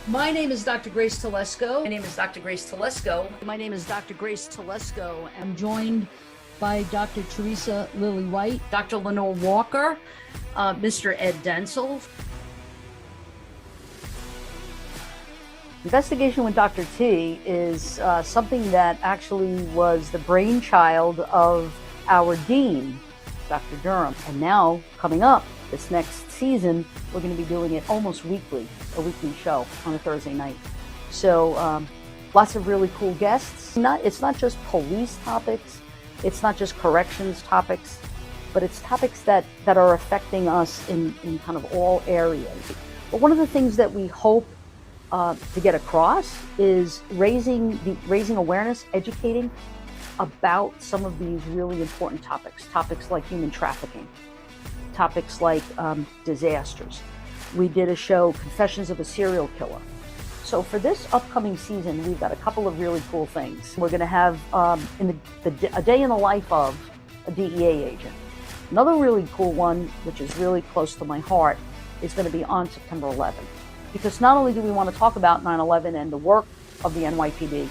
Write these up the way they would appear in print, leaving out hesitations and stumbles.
My name is Dr. Grace Telesco. My name is Dr. Grace Telesco. My name is Dr. Grace Telesco. I'm joined by Dr. Teresa Lily White, Dr. Lenore Walker, Mr. Ed Dentzel. Investigation with Dr. T is something that actually was the brainchild of our dean, Dr. Durham. And now, coming up this next season, we're going to be doing it almost weekly, a weekly show on a Thursday night. So lots of really cool guests. It's not just police topics, it's not just corrections topics, but it's topics that are affecting us in kind of all areas. But one of the things that we hope to get across is raising awareness, educating about some of these really important topics like human trafficking, topics like disasters. We did a show, Confessions of a Serial Killer. So for this upcoming season, we've got a couple of really cool things. We're going to have a day in the life of a DEA agent. Another really cool one, which is really close to my heart, is going to be on September 11th. Because not only do we want to talk about 9/11 and the work of the NYPD,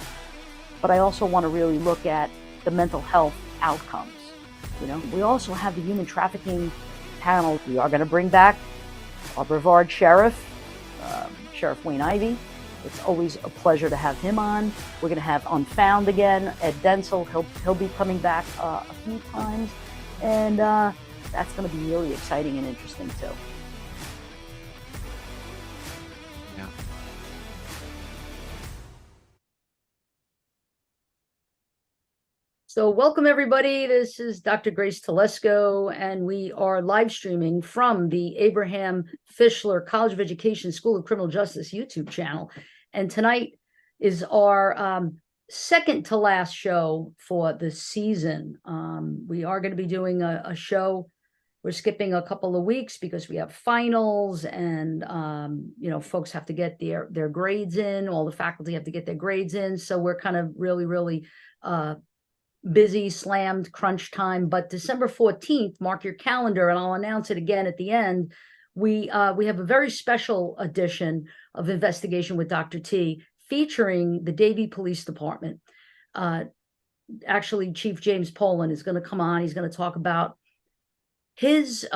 but I also want to really look at the mental health outcomes. We also have the human trafficking panel. We are going to bring back our Brevard Sheriff, Sheriff Wayne Ivey. It's always a pleasure to have him on. We're going to have Unfound again, Ed Dentzel. He'll be coming back a few times, and that's going to be really exciting and interesting too. So welcome everybody. This is Dr. Grace Telesco, and we are live streaming from the Abraham Fischler College of Education School of Criminal Justice YouTube channel. And tonight is our second to last show for the season. We are going to be doing a show. We're skipping a couple of weeks because we have finals and, folks have to get their grades in. All the faculty have to get their grades in. So we're kind of really busy, slammed, crunch time. But December 14th, mark your calendar, and I'll announce it again at the end. We have a very special edition of Investigation with Dr. T featuring the Davie Police Department. Actually, Chief James Poland is going to come on. He's going to talk about his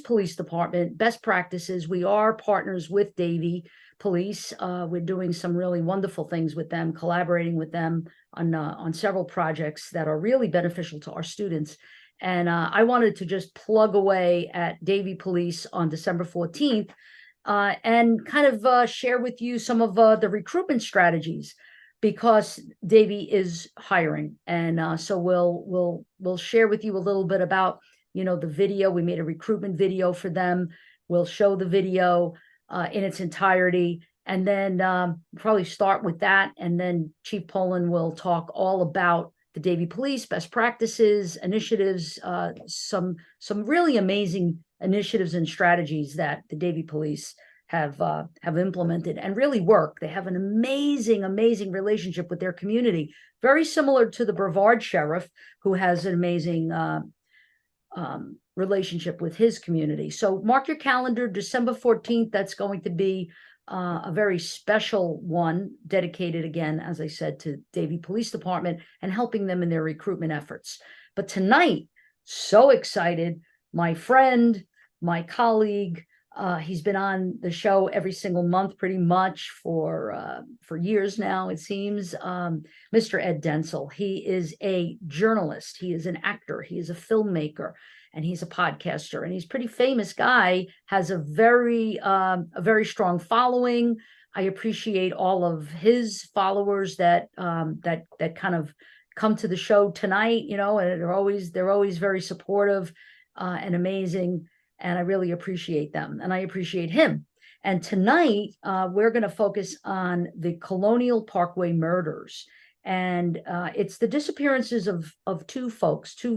police department, best practices. We are partners with Davie Police. We're doing some really wonderful things with them, collaborating with them on several projects that are really beneficial to our students. And I wanted to just plug away at Davie Police on December 14th and kind of share with you some of the recruitment strategies, because Davie is hiring. And so we'll share with you a little bit about the video. We made a recruitment video for them. We'll show the video in its entirety, and then probably start with that. And then Chief Poland will talk all about the Davie Police, best practices, initiatives, some really amazing initiatives and strategies that the Davie Police have implemented and really work. They have an amazing relationship with their community, very similar to the Brevard Sheriff, who has an amazing relationship with his community. So mark your calendar, December 14th. That's going to be a very special one, dedicated again, as I said, to Davie Police Department and helping them in their recruitment efforts. But tonight, so excited, my friend, my colleague, he's been on the show every single month pretty much for years now, it seems. Mr. Ed Dentzel. He is a journalist, he is an actor, he is a filmmaker, and he's a podcaster, and he's a pretty famous guy, has a very strong following. I appreciate all of his followers that kind of come to the show tonight, and they're always very supportive and amazing. And I really appreciate them, and I appreciate him. And tonight, we're going to focus on the Colonial Parkway murders. And it's the disappearances of two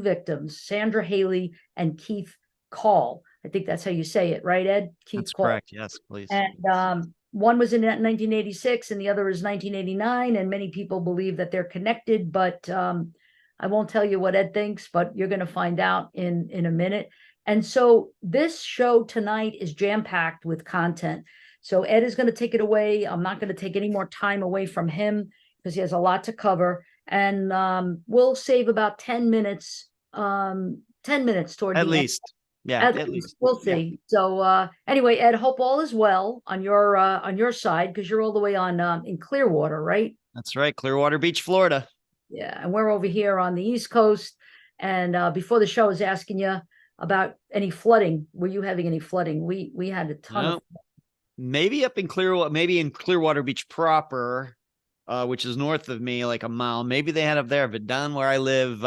victims, Sandra Hailey and Keith Call. I think that's how you say it, right, Ed? Keith That's Call. correct, yes, please. And one was in 1986 and the other is 1989. And many people believe that they're connected, but I won't tell you what Ed thinks, but you're going to find out in a minute. And so this show tonight is jam-packed with content. So Ed is going to take it away. I'm not going to take any more time away from him because he has a lot to cover. And we'll save about 10 minutes, 10 minutes toward At the least. end. Yeah, At at least. least. We'll Yeah. see. So anyway, Ed, hope all is well on your side, because you're all the way on in Clearwater, right? That's right. Clearwater Beach, Florida. Yeah, and we're over here on the East Coast. And before the show, I was asking you about any flooding. Were you having any flooding? We had a ton of. Maybe up in Clearwater, maybe in Clearwater Beach proper, which is north of me, like a mile. Maybe they had up there, but down where I live,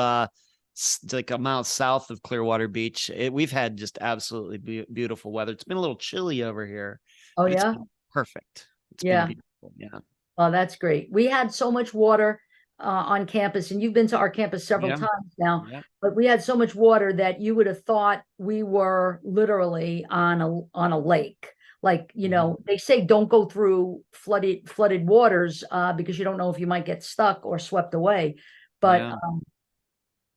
like a mile south of Clearwater Beach, we've had just absolutely beautiful weather. It's been a little chilly over here. Oh, It's yeah? been perfect. It's Yeah. been beautiful. Yeah. Oh, that's great. We had so much water on campus, and you've been to our campus several Yeah. times now, Yeah. but we had so much water that you would have thought we were literally on a lake. Like, you know, they say don't go through flooded waters because you don't know if you might get stuck or swept away. But Yeah. we-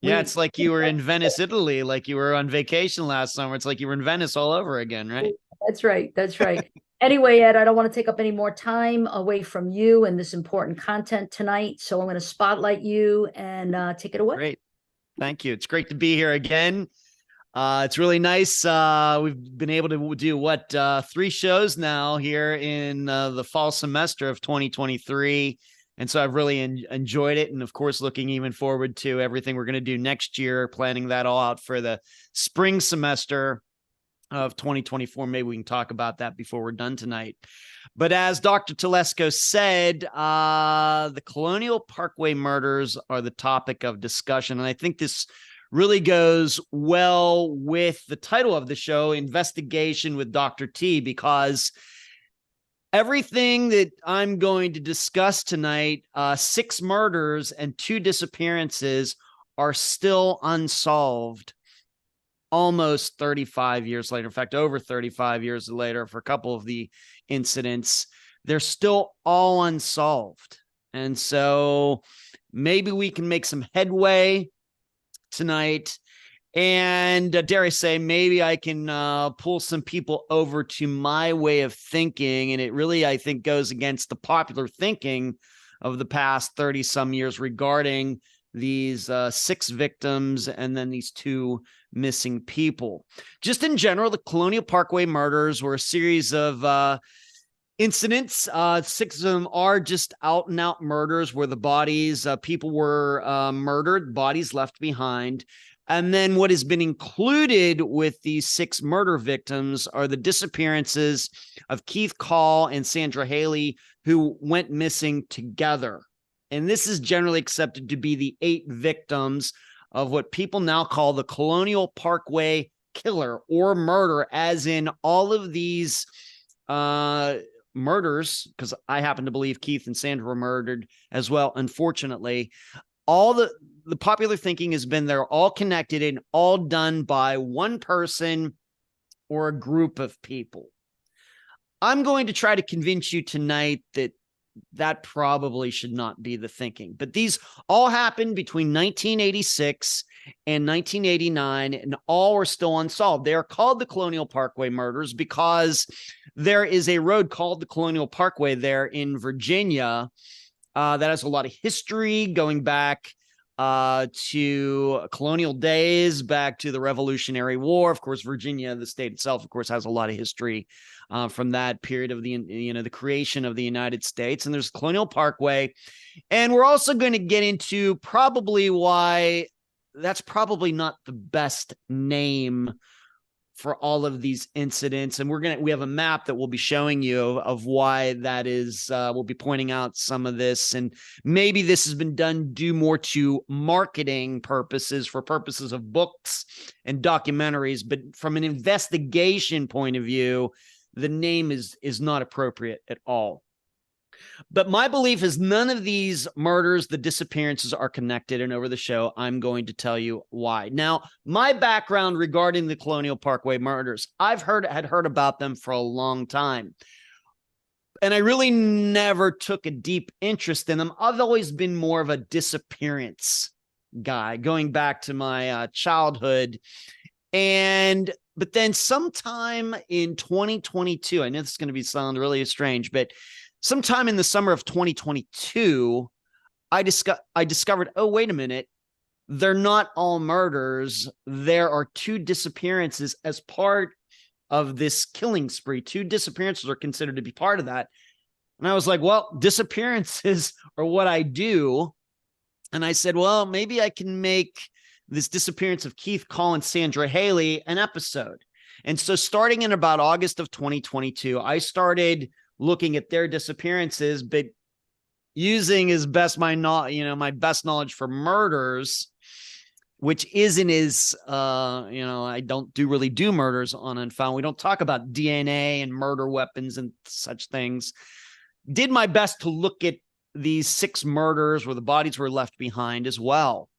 Yeah, it's like you were in Venice, Italy, like you were on vacation last summer. It's like you were in Venice all over again, right? That's right. That's right. Anyway, Ed, I don't want to take up any more time away from you and this important content tonight. So I'm going to spotlight you and take it away. Great. Thank you. It's great to be here again. It's really nice. We've been able to do 3 shows now here in the fall semester of 2023. And so I've really enjoyed it. And of course, looking even forward to everything we're going to do next year, planning that all out for the spring semester of 2024. Maybe we can talk about that before we're done tonight. But as Dr. Telesco said, the Colonial Parkway murders are the topic of discussion. And I think this really goes well with the title of the show, Investigation with Dr. T, because everything that I'm going to discuss tonight, 6 murders and 2 disappearances, are still unsolved almost 35 years later. In fact, over 35 years later for a couple of the incidents, they're still all unsolved. And so maybe we can make some headway tonight. And dare I say, maybe I can pull some people over to my way of thinking. And it really, I think, goes against the popular thinking of the past 30 some years regarding these 6 victims and then these 2 missing people. Just in general, the Colonial Parkway murders were a series of incidents. 6 of them are just out and out murders where the bodies, people were murdered, bodies left behind. And then what has been included with these 6 murder victims are the disappearances of Keith and Sandra Hailey, who went missing together. And this is generally accepted to be the 8 victims of what people now call the Colonial Parkway killer or murder, as in all of these murders, because I happen to believe Keith and Sandra were murdered as well, unfortunately. All the popular thinking has been they're all connected and all done by one person or a group of people. I'm going to try to convince you tonight that probably should not be the thinking. But these all happened between 1986 and 1989, and all are still unsolved. They are called the Colonial Parkway murders because there is a road called the Colonial Parkway there in Virginia that has a lot of history going back to colonial days, back to the Revolutionary War. Of course, Virginia, the state itself, of course, has a lot of history from that period of the creation of the United States. And there's Colonial Parkway. And we're also going to get into probably why that's probably not the best name for all of these incidents. And we have a map that we'll be showing you of why that is. We'll be pointing out some of this, and maybe this has been done due more to marketing purposes, for purposes of books and documentaries. But from an investigation point of view, the name is not appropriate at all. But my belief is none of these murders, the disappearances, are connected. And over the show, I'm going to tell you why. Now, my background regarding the Colonial Parkway murders, had heard about them for a long time. And I really never took a deep interest in them. I've always been more of a disappearance guy, going back to my childhood. And But then sometime in 2022, I know this is going to sound really strange, but sometime in the summer of 2022, I discovered, oh, wait a minute. They're not all murders. There are 2 disappearances as part of this killing spree. 2 disappearances are considered to be part of that. And I was like, well, disappearances are what I do. And I said, well, maybe I can make this disappearance of Keith, Colin, Sandra, Hailey an episode. And so starting in about August of 2022, I started looking at their disappearances, but using as best my best knowledge for murders, which isn't as, I don't really do murders on Unfound. We don't talk about DNA and murder weapons and such things. Did my best to look at these 6 murders where the bodies were left behind as well.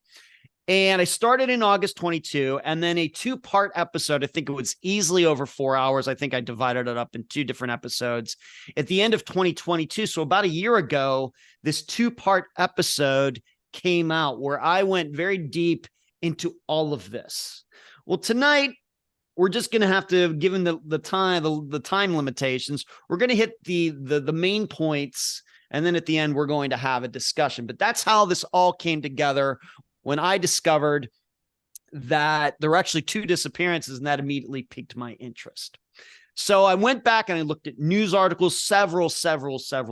And I started in August 22, and then a 2-part episode. I think it was easily over 4 hours. I think I divided it up in 2 different episodes at the end of 2022. So about a year ago, this 2-part episode came out where I went very deep into all of this. Well, tonight, we're just going to have to, given the time limitations, we're going to hit the main points. And then at the end, we're going to have a discussion. But that's how this all came together when I discovered that there were actually 2 disappearances, and that immediately piqued my interest. So I went back and I looked at news articles, several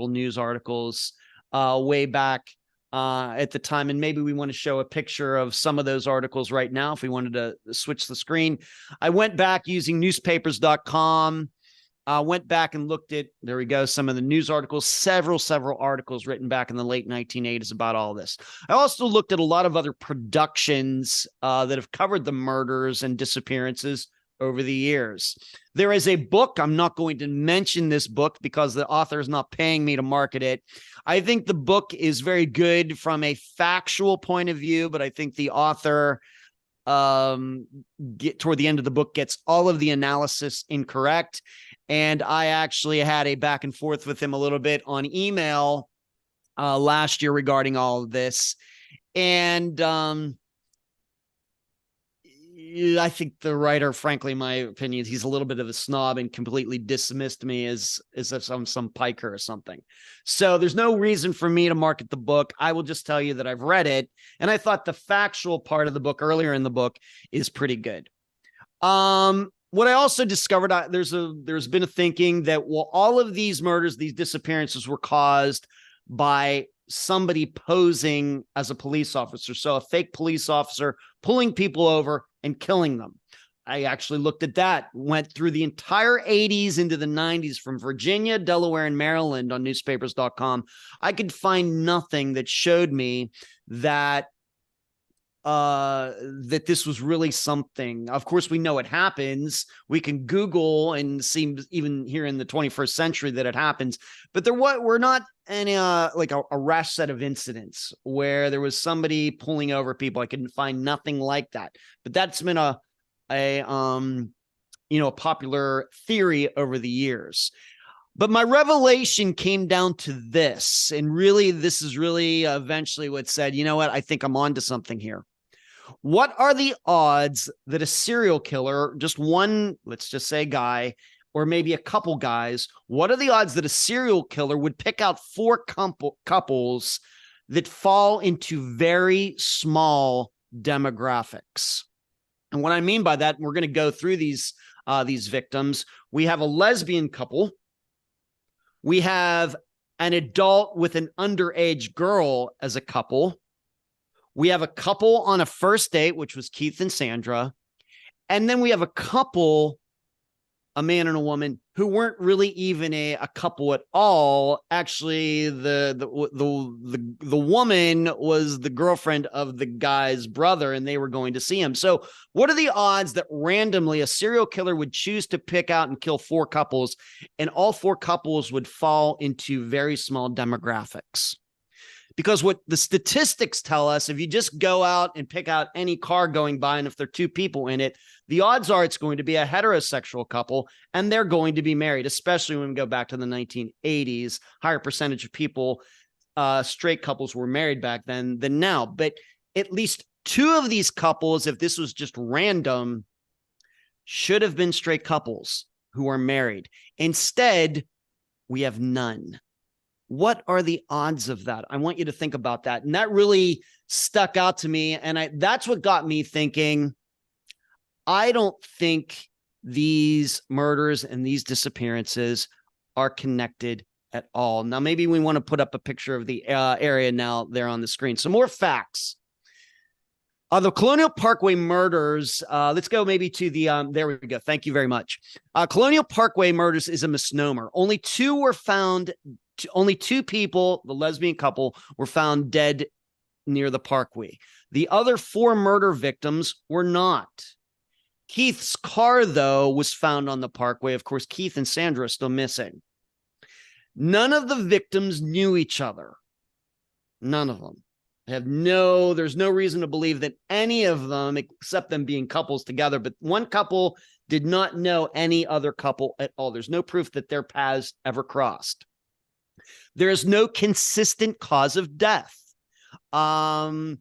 news articles way back at the time. And maybe we want to show a picture of some of those articles right now if we wanted to switch the screen. I went back using newspapers.com. Went back and looked at, there we go, some of the news articles, several articles written back in the late 1980s about all this. I also looked at a lot of other productions that have covered the murders and disappearances over the years. There is a book. I'm not going to mention this book because the author is not paying me to market it. I think the book is very good from a factual point of view, but I think the author toward the end of the book gets all of the analysis incorrect. And I actually had a back and forth with him a little bit on email last year regarding all of this. And I think the writer, frankly, in my opinion, he's a little bit of a snob and completely dismissed me as if I'm some piker or something. So there's no reason for me to market the book. I will just tell you that I've read it. And I thought the factual part of the book earlier in the book is pretty good. What I also discovered, there's been a thinking that, well, all of these murders, these disappearances were caused by somebody posing as a police officer. So a fake police officer pulling people over and killing them. I actually looked at that, went through the entire 80s into the 90s from Virginia, Delaware, and Maryland on newspapers.com. I could find nothing that showed me that that this was really something. Of course, we know it happens. We can Google and see even here in the 21st century that it happens. But we're not any like a rash set of incidents where there was somebody pulling over people. I couldn't find nothing like that. But that's been a popular theory over the years. But my revelation came down to this, and really, this is really eventually what said, you know what, I think I'm onto something here. What are the odds that a serial killer, just one, let's just say guy, or maybe a couple guys, what are the odds that a serial killer would pick out 4 couples that fall into very small demographics? And what I mean by that, we're going to go through these victims. We have a lesbian couple. We have an adult with an underage girl as a couple. We have a couple on a first date, which was Keith and Sandra. And then we have a couple, a man and a woman, who weren't really even a couple at all. Actually, the woman was the girlfriend of the guy's brother, and they were going to see him. So what are the odds that randomly a serial killer would choose to pick out and kill 4 couples, and all 4 couples would fall into very small demographics? Because what the statistics tell us, if you just go out and pick out any car going by, and if there are 2 people in it, the odds are it's going to be a heterosexual couple, and they're going to be married, especially when we go back to the 1980s. Higher percentage of people, straight couples, were married back then than now. But at least 2 of these couples, if this was just random, should have been straight couples who are married. Instead, we have none. What are the odds of that? I want you to think about that. And that really stuck out to me. And that's what got me thinking, I don't think these murders and these disappearances are connected at all. Now, maybe we want to put up a picture of the area now there on the screen. Some more facts. The Colonial Parkway murders, let's go maybe to the, there we go. Thank you very much. Colonial Parkway murders is a misnomer. Only two people, the lesbian couple, were found dead near the Parkway. The other 4 murder victims were not. Keith's car, though, was found on the Parkway. Of course, Keith and Sandra are still missing. None of the victims knew each other. None of them. There's no reason to believe that any of them, except them being couples together, but one couple did not know any other couple at all. There's no proof that their paths ever crossed. There is no consistent cause of death. One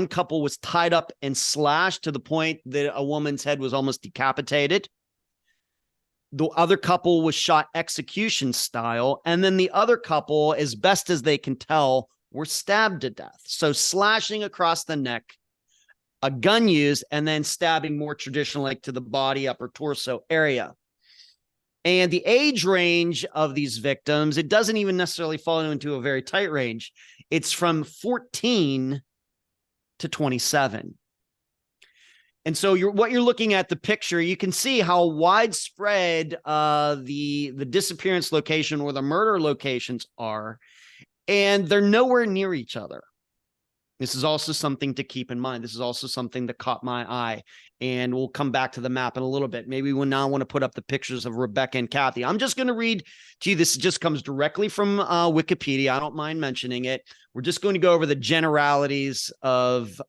couple was tied up and slashed to the point that a woman's head was almost decapitated. The other couple was shot execution style. And then the other couple, as best as they can tell, were stabbed to death. So slashing across the neck, a gun used, and then stabbing more traditional, like to the body, upper torso area. And the age range of these victims, it doesn't even necessarily fall into a very tight range. It's from 14 to 27. And so what you're looking at the picture, you can see how widespread the disappearance location or the murder locations are, and they're nowhere near each other. This is also something to keep in mind. This is also something that caught my eye, and we'll come back to the map in a little bit. Maybe we now want to put up the pictures of Rebecca and Kathy. I'm just going to read to you. This just comes directly from Wikipedia. I don't mind mentioning it. We're just going to go over the generalities of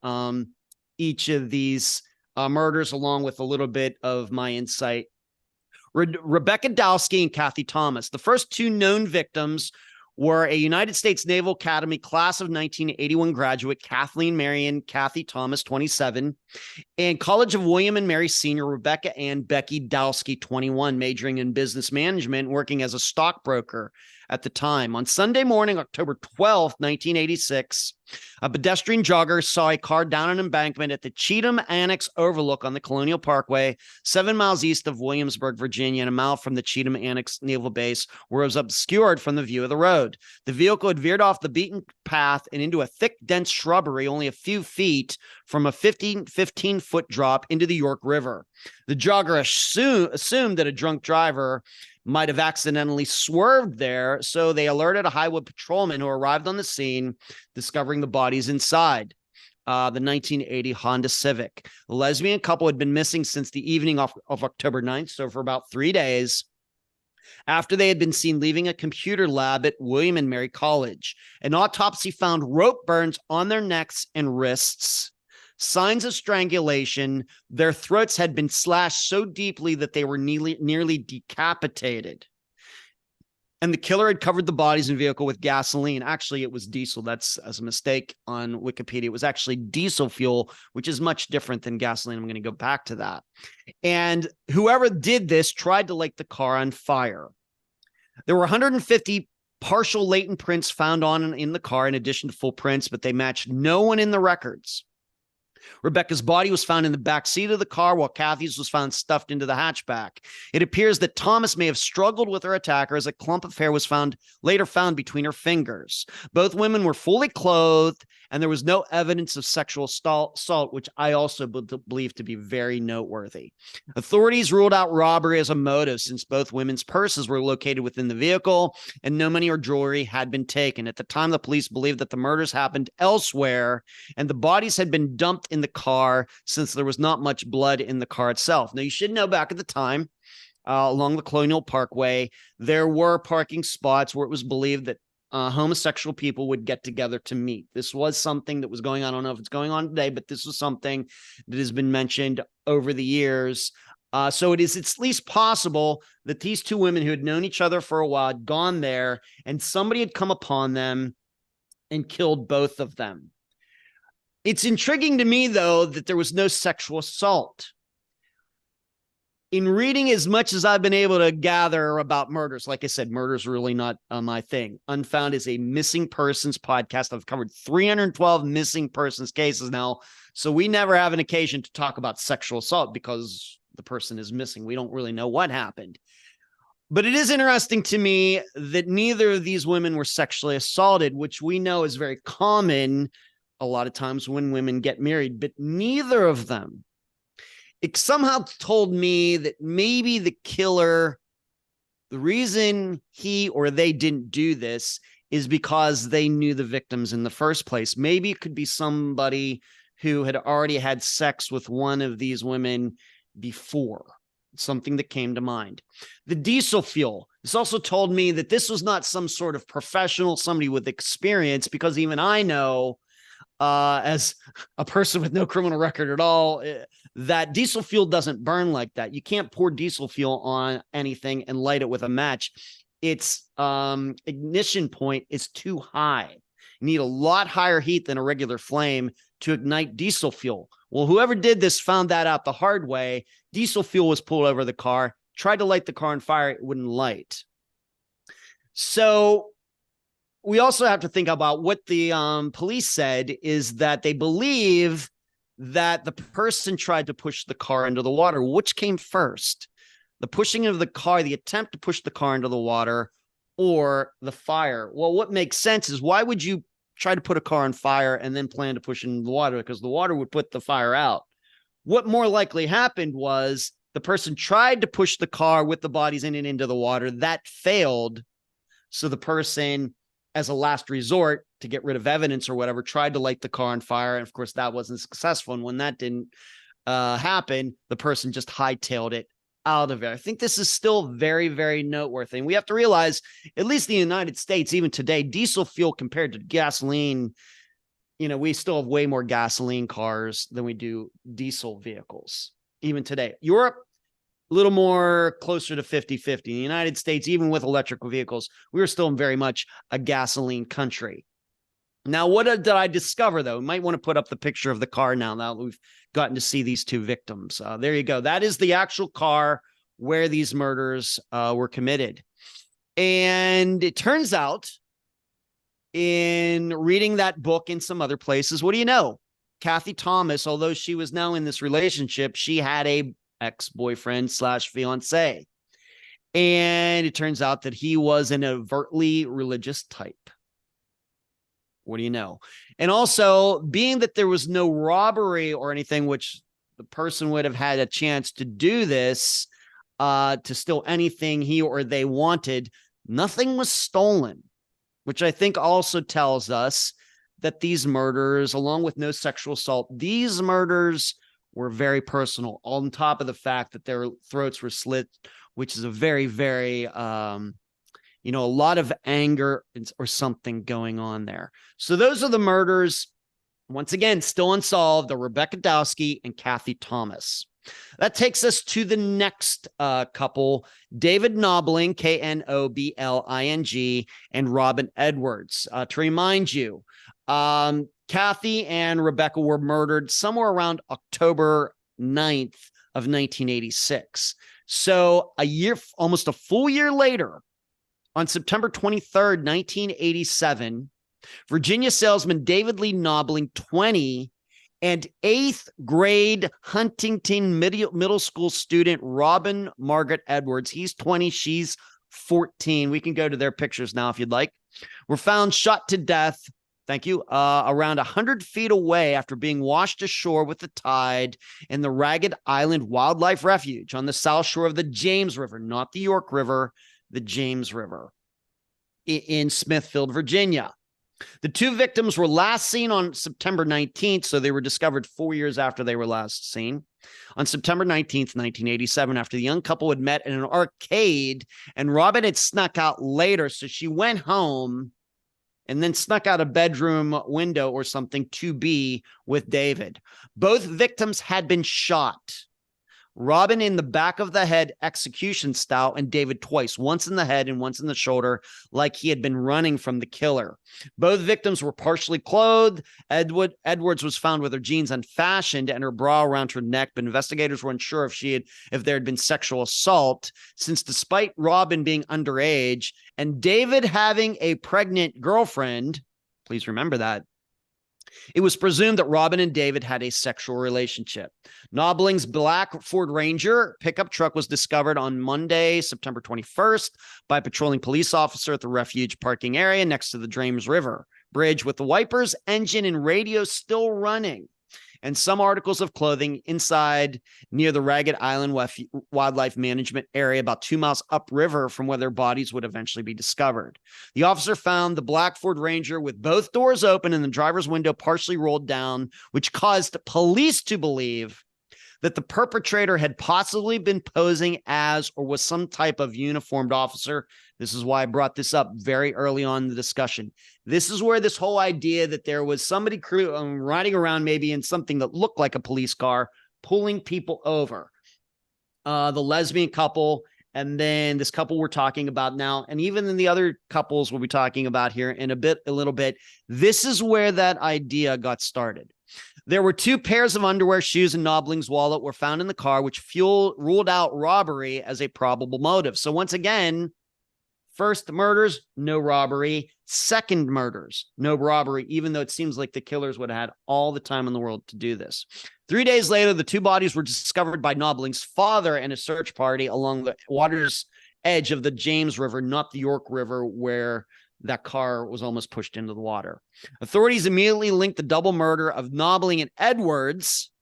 each of these murders, along with a little bit of my insight. Rebecca Dowski and Kathy Thomas. The first 2 known victims were a United States Naval Academy class of 1981 graduate, Kathleen Marion Kathy Thomas, 27, and College of William and Mary Sr., Rebecca Ann Becky Dowski, 21, majoring in business management, working as a stockbroker at the time. On Sunday morning, October 12th, 1986, a pedestrian jogger saw a car down an embankment at the Cheatham Annex Overlook on the Colonial Parkway, 7 miles east of Williamsburg, Virginia, and a mile from the Cheatham Annex Naval Base, where it was obscured from the view of the road. The vehicle had veered off the beaten path and into a thick, dense shrubbery only a few feet from a 15-foot drop into the York River. The jogger assumed that a drunk driver might have accidentally swerved there, so they alerted a highway patrolman who arrived on the scene, discovering the bodies inside the 1980 Honda Civic. The lesbian couple had been missing since the evening of October 9th, so for about 3 days, after they had been seen leaving a computer lab at William and Mary College. An autopsy found rope burns on their necks and wrists, signs of strangulation. Their throats had been slashed so deeply that they were nearly decapitated. And the killer had covered the bodies and vehicle with gasoline. Actually, it was diesel. That's as a mistake on Wikipedia. It was actually diesel fuel, which is much different than gasoline. I'm going to go back to that. And whoever did this tried to light the car on fire. There were 150 partial latent prints found in the car, in addition to full prints, but they matched no one in the records. Rebecca's body was found in the back seat of the car, while Kathy's was found stuffed into the hatchback. It appears that Thomas may have struggled with her attacker, as a clump of hair was later found between her fingers. Both women were fully clothed, and there was no evidence of sexual assault, which I also believe to be very noteworthy. Authorities ruled out robbery as a motive, since both women's purses were located within the vehicle and no money or jewelry had been taken. At the time, the police believed that the murders happened elsewhere and the bodies had been dumped in the car, since there was not much blood in the car itself. Now, you should know, back at the time, along the Colonial Parkway, there were parking spots where it was believed that homosexual people would get together to meet. This was something that was going on. I don't know if it's going on today, but this was something that has been mentioned over the years. So it's at least possible that these 2 women who had known each other for a while had gone there, and somebody had come upon them and killed both of them. It's intriguing to me, though, that there was no sexual assault. in reading as much as I've been able to gather about murders, like I said, murder's really not my thing. Unfound is a missing persons podcast. I've covered 312 missing persons cases now. So we never have an occasion to talk about sexual assault because the person is missing. We don't really know what happened. But it is interesting to me that neither of these women were sexually assaulted, which we know is very common a lot of times when women get married, but neither of them. It somehow told me that maybe the killer, the reason he or they didn't do this is because they knew the victims in the first place. Maybe it could be somebody who had already had sex with one of these women before. Something that came to mind. The diesel fuel. This also told me that this was not some sort of professional, somebody with experience, because even I know, as a person with no criminal record at all, that diesel fuel doesn't burn like that. You can't pour diesel fuel on anything and light it with a match. Its ignition point is too high. You need a lot higher heat than a regular flame to ignite diesel fuel. Well, whoever did this found that out the hard way. Diesel fuel was pulled over the car, tried to light the car on fire, it wouldn't light. So we also have to think about what the police said is that they believe that the person tried to push the car into the water. Which came first? The pushing of the car, the attempt to push the car into the water, or the fire? Well, what makes sense is, why would you try to put a car on fire and then plan to push it into the water? Because the water would put the fire out. What more likely happened was the person tried to push the car with the bodies in it into the water. That failed. So the person, as a last resort to get rid of evidence or whatever, tried to light the car on fire. And of course, that wasn't successful. And when that didn't happen, the person just hightailed it out of it. I think this is still very, very noteworthy. And we have to realize, at least in the United States, even today, diesel fuel compared to gasoline, we still have way more gasoline cars than we do diesel vehicles, even today. Europe, a little more closer to 50-50. In the United States, even with electrical vehicles, we are still very much a gasoline country. Now, what did I discover, though? We might want to put up the picture of the car now that we've gotten to see these two victims. There you go. That is the actual car where these murders were committed. And it turns out, in reading that book in some other places, what do you know? Kathy Thomas, although she was now in this relationship, she had a ex-boyfriend / fiance. And it turns out that he was an overtly religious type. What do you know? And also, being that there was no robbery or anything, which the person would have had a chance to do this, to steal anything he or they wanted, nothing was stolen, which I think also tells us that these murders, along with no sexual assault, these murders were very personal, on top of the fact that their throats were slit, which is a very, very, a lot of anger or something going on there. So those are the murders, once again, still unsolved, of Rebecca Dowski and Kathy Thomas. That takes us to the next couple, David Knobling, Knobling, and Robin Edwards. To remind you, Kathy and Rebecca were murdered somewhere around October 9th of 1986. So almost a full year later, on September 23rd, 1987, Virginia salesman David Lee Knobling, 20, and 8th grade Huntington middle school student Robin Margaret Edwards, he's 20, she's 14. We can go to their pictures now if you'd like. Were found shot to death, thank you, around 100 feet away after being washed ashore with the tide in the Ragged Island Wildlife Refuge on the south shore of the James River, not the York River, the James River, in Smithfield, Virginia. The two victims were last seen on September 19th, so they were discovered 4 years after they were last seen. On September 19th, 1987, after the young couple had met in an arcade, and Robin had snuck out later, so she went home and then snuck out a bedroom window or something to be with David. Both victims had been shot. Robin in the back of the head, execution style, and David twice, once in the head and once in the shoulder, like he had been running from the killer. Both victims were partially clothed. Edwards was found with her jeans unfashioned and her bra around her neck, but investigators were unsure if there had been sexual assault, since despite Robin being underage and David having a pregnant girlfriend, please remember that, it was presumed that Robin and David had a sexual relationship. Nobling's black Ford Ranger pickup truck was discovered on Monday, September 21st, by a patrolling police officer at the refuge parking area next to the James River Bridge, with the wipers, engine, and radio still running, and some articles of clothing inside near the Ragged Island Wildlife Management Area, about 2 miles upriver from where their bodies would eventually be discovered. The officer found the black Ford Ranger with both doors open and the driver's window partially rolled down, which caused police to believe that the perpetrator had possibly been posing as or was some type of uniformed officer. This is why I brought this up very early on in the discussion. This is where this whole idea that there was somebody riding around maybe in something that looked like a police car, pulling people over. The lesbian couple, and then this couple we're talking about now, and even in the other couples we'll be talking about here in a little bit, this is where that idea got started. There were 2 pairs of underwear, shoes, and Nobling's wallet were found in the car, which ruled out robbery as a probable motive. So once again, first murders, no robbery. Second murders, no robbery, even though it seems like the killers would have had all the time in the world to do this. 3 days later, the 2 bodies were discovered by Nobling's father and a search party along the water's edge of the James River, not the York River, where that car was almost pushed into the water. Authorities immediately linked the double murder of Nobling and Edwards.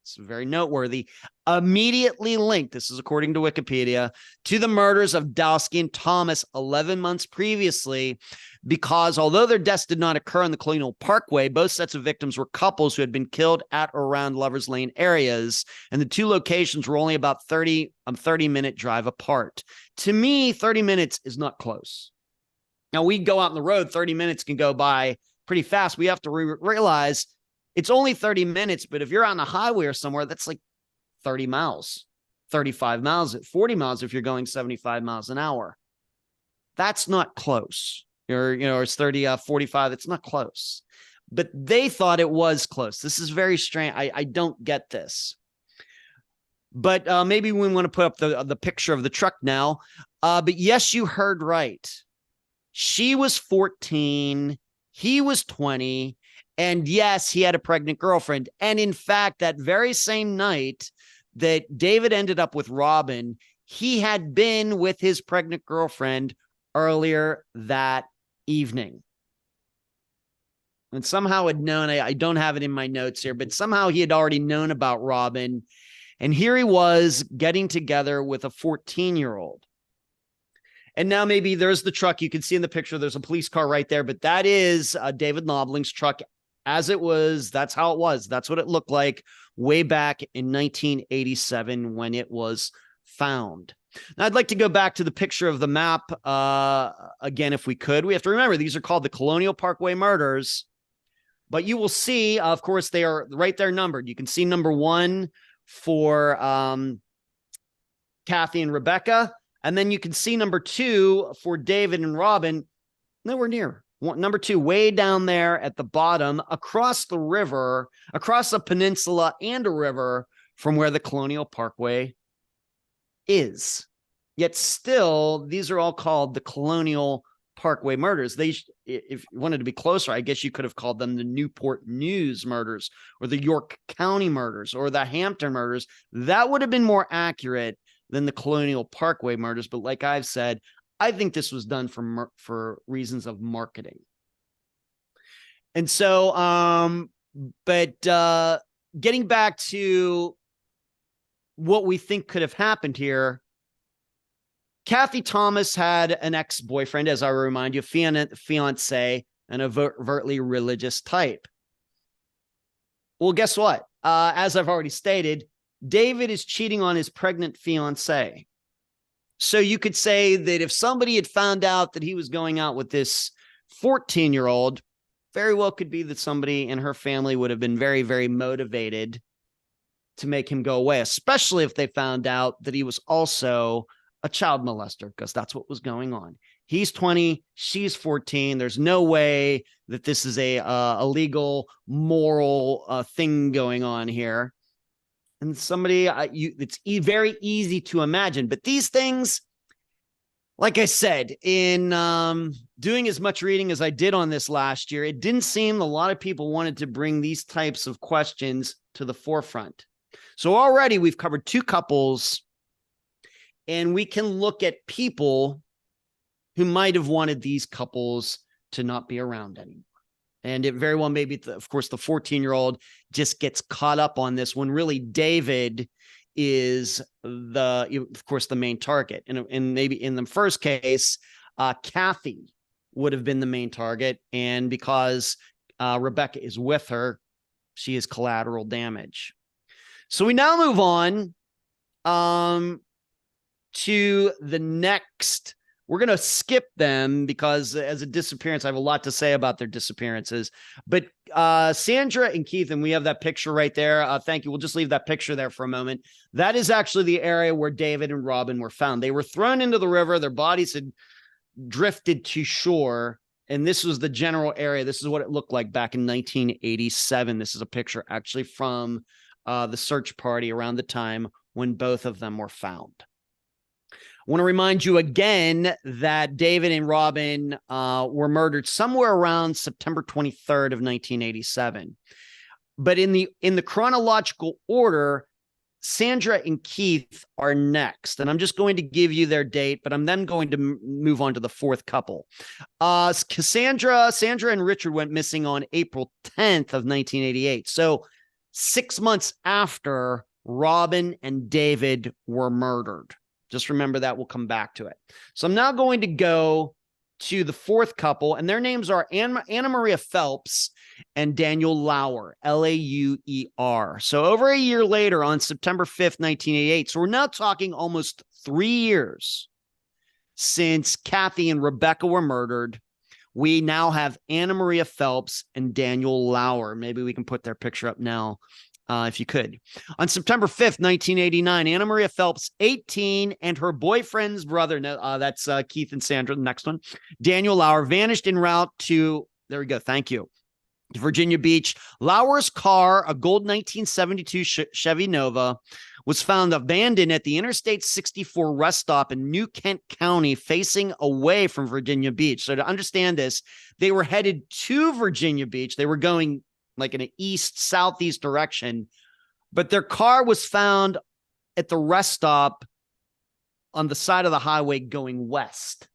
It's very noteworthy. Immediately linked, this is according to Wikipedia, to the murders of Dowski and Thomas 11 months previously, because although their deaths did not occur on the Colonial Parkway, both sets of victims were couples who had been killed at or around Lovers Lane areas, and the 2 locations were only about 30-minute drive apart. To me, 30 minutes is not close. Now, we go out on the road, 30 minutes can go by pretty fast. We have to realize it's only 30 minutes, but if you're on the highway or somewhere, that's like 30 miles, 35 miles, 40 miles if you're going 75 miles an hour. That's not close. It's 30, 45. It's not close. But they thought it was close. This is very strange. I don't get this. But maybe we want to put up the picture of the truck now. But yes, you heard right. She was 14, he was 20, and yes, he had a pregnant girlfriend. And in fact, that very same night that David ended up with Robin, he had been with his pregnant girlfriend earlier that evening. And somehow had known, I don't have it in my notes here, but somehow he had already known about Robin. And here he was getting together with a 14-year-old. And now maybe there's the truck. You can see in the picture, there's a police car right there, but that is David Nobling's truck as it was. That's how it was. That's what it looked like way back in 1987 when it was found. Now, I'd like to go back to the picture of the map again, if we could. We have to remember, these are called the Colonial Parkway murders, but you will see, of course, they are right there numbered. You can see number 1 for Kathy and Rebecca. And then you can see number 2 for David and Robin, nowhere near. Number 2, way down there at the bottom, across the river, across a peninsula and a river from where the Colonial Parkway is. Yet still, these are all called the Colonial Parkway murders. If you wanted to be closer, I guess you could have called them the Newport News murders or the York County murders or the Hampton murders. That would have been more accurate than the Colonial Parkway murders. But like I've said, I think this was done for reasons of marketing. And so, getting back to what we think could have happened here, Kathy Thomas had an ex-boyfriend, as I remind you, fiance, an overtly religious type. Well, guess what? As I've already stated, David is cheating on his pregnant fiance. So you could say that if somebody had found out that he was going out with this 14-year-old, very well could be that somebody in her family would have been very, very motivated to make him go away, especially if they found out that he was also a child molester, because that's what was going on. He's 20, she's 14. There's no way that this is a legal, moral thing going on here. And somebody, it's very easy to imagine. But these things, like I said, in doing as much reading as I did on this last year, it didn't seem a lot of people wanted to bring these types of questions to the forefront. So already we've covered 2 couples, and we can look at people who might have wanted these couples to not be around anymore. And it very well may be, of course, the 14-year-old just gets caught up on this when really David is of course, the main target. And maybe in the first case, Kathy would have been the main target. And because Rebecca is with her, she is collateral damage. So we now move on to the next. We're going to skip them because as a disappearance, I have a lot to say about their disappearances. But Sandra and Keith, and we have that picture right there. Thank you. We'll just leave that picture there for a moment. That is actually the area where David and Robin were found. They were thrown into the river. Their bodies had drifted to shore. And this was the general area. This is what it looked like back in 1987. This is a picture actually from the search party around the time when both of them were found. I want to remind you again that David and Robin were murdered somewhere around September 23rd of 1987. But in the chronological order, Sandra and Keith are next. And I'm just going to give you their date, but I'm then going to move on to the 4th couple. Sandra and Richard went missing on April 10th of 1988. So 6 months after Robin and David were murdered. Just remember that. We'll come back to it. So I'm now going to go to the 4th couple, and their names are Anna Maria Phelps and Daniel Lauer, Lauer. So over a year later, on September 5th, 1988, so we're now talking almost 3 years since Kathy and Rebecca were murdered, we now have Anna Maria Phelps and Daniel Lauer. Maybe we can put their picture up now. If you could. On September 5th, 1989, Anna Maria Phelps, 18, and her boyfriend's brother, that's Keith and Sandra, the next one, Daniel Lauer, vanished en route to, there we go, thank you, Virginia Beach. Lauer's car, a gold 1972 Chevy Nova, was found abandoned at the Interstate 64 rest stop in New Kent County, facing away from Virginia Beach. So to understand this, they were headed to Virginia Beach. They were going like in an east-southeast direction, but their car was found at the rest stop on the side of the highway going west,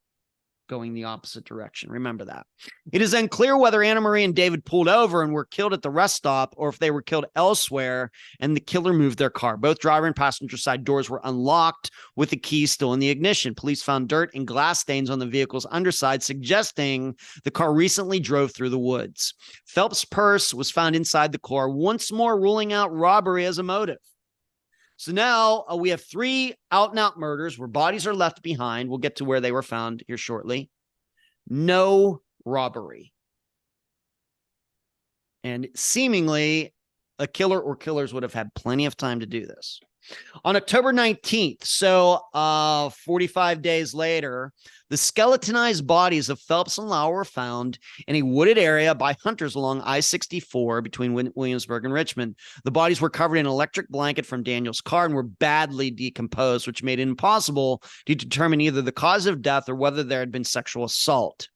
going the opposite direction. Remember that. It is unclear whether Anna Marie and David pulled over and were killed at the rest stop or if they were killed elsewhere and the killer moved their car. Both driver and passenger side doors were unlocked with the key still in the ignition. Police found dirt and glass stains on the vehicle's underside, suggesting the car recently drove through the woods. Phelps' purse was found inside the car, once more ruling out robbery as a motive. So now we have 3 out-and-out murders where bodies are left behind. We'll get to where they were found here shortly. No robbery. And seemingly, a killer or killers would have had plenty of time to do this. On October 19th, so 45 days later, the skeletonized bodies of Phelps and Lauer were found in a wooded area by hunters along I-64 between Williamsburg and Richmond. The bodies were covered in an electric blanket from Daniel's car and were badly decomposed, which made it impossible to determine either the cause of death or whether there had been sexual assault.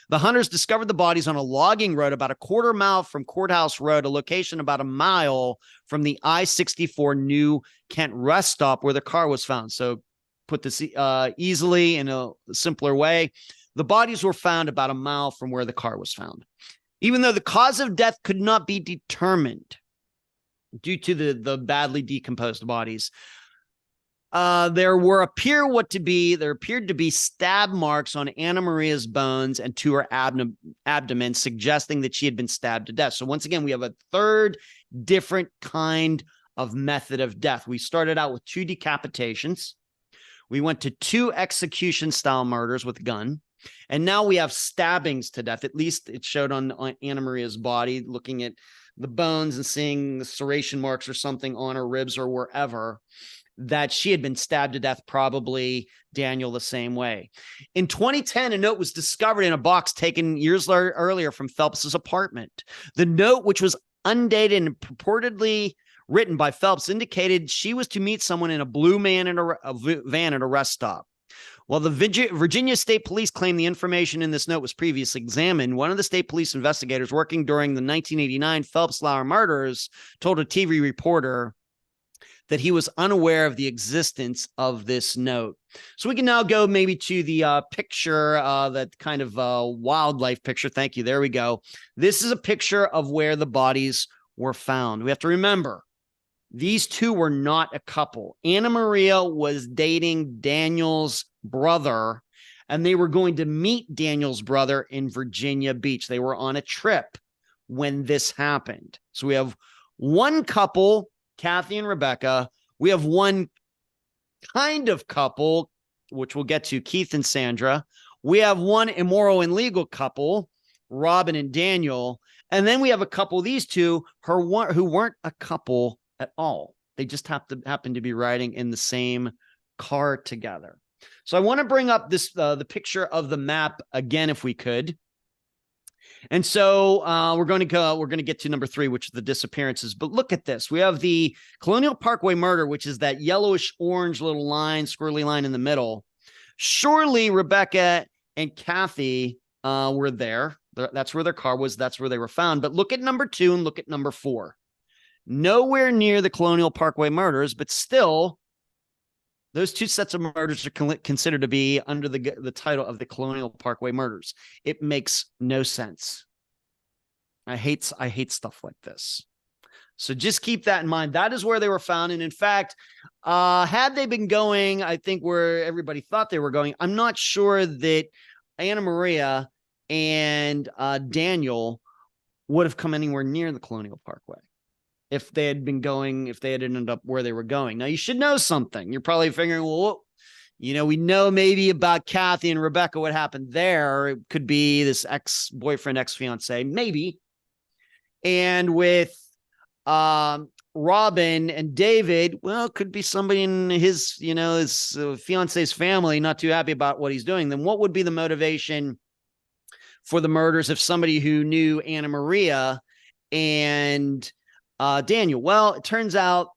The hunters discovered the bodies on a logging road about a quarter mile from Courthouse Road, a location about a mile from the I-64 New Kent rest stop where the car was found. So put this easily in a simpler way, the bodies were found about a mile from where the car was found. Even though the cause of death could not be determined due to the badly decomposed bodies, there appeared to be stab marks on Anna Maria's bones and to her abdomen, suggesting that she had been stabbed to death. So once again, we have a third different kind of method of death. We started out with 2 decapitations. We went to 2 execution-style murders with a gun. And now we have stabbings to death. At least it showed on Anna Maria's body, looking at the bones and seeing the serration marks or something on her ribs or wherever, that she had been stabbed to death, probably Daniel the same way. In 2010, a note was discovered in a box taken years earlier from Phelps's apartment. The note, which was undated and purportedly written by Phelps, indicated she was to meet someone in a blue van at a rest stop. While the Virginia State Police claimed the information in this note was previously examined, one of the state police investigators working during the 1989 Phelps-Lauer murders told a TV reporter that he was unaware of the existence of this note. So we can now go maybe to the picture, that kind of wildlife picture. Thank you. There we go. This is a picture of where the bodies were found. We have to remember, these two were not a couple. Anna Maria was dating Daniel's brother, and they were going to meet Daniel's brother in Virginia Beach. They were on a trip when this happened. So we have one couple, Kathy and Rebecca. We have one kind of couple, which we'll get to, Keith and Sandra. We have one immoral and legal couple, Robin and Daniel. And then we have a couple, these two, who weren't a couple at all. They just happened to be riding in the same car together. So I want to bring up this the picture of the map again, if we could. And so we're going to get to number 3, which is the disappearances. But look at this. We have the Colonial Parkway murder, which is that yellowish orange little line, squirrely line in the middle. Surely Rebecca and Kathy were there. That's where their car was. That's where they were found. But look at number 2 and look at number 4. Nowhere near the Colonial Parkway murders, but still, those two sets of murders are considered to be under the title of the Colonial Parkway murders. It makes no sense. I hate stuff like this. So just keep that in mind. That is where they were found. And in fact, had they been going, I think, where everybody thought they were going, I'm not sure that Anna Maria and Daniel would have come anywhere near the Colonial Parkway if they had ended up where they were going. Now, you should know something. You're probably figuring, well, we know maybe about Kathy and Rebecca, what happened there. It could be this ex-boyfriend, ex-fiance, maybe. And with Robin and David, well, it could be somebody in his fiance's family not too happy about what he's doing. Then what would be the motivation for the murders if somebody who knew Anna Maria and Daniel? Well, it turns out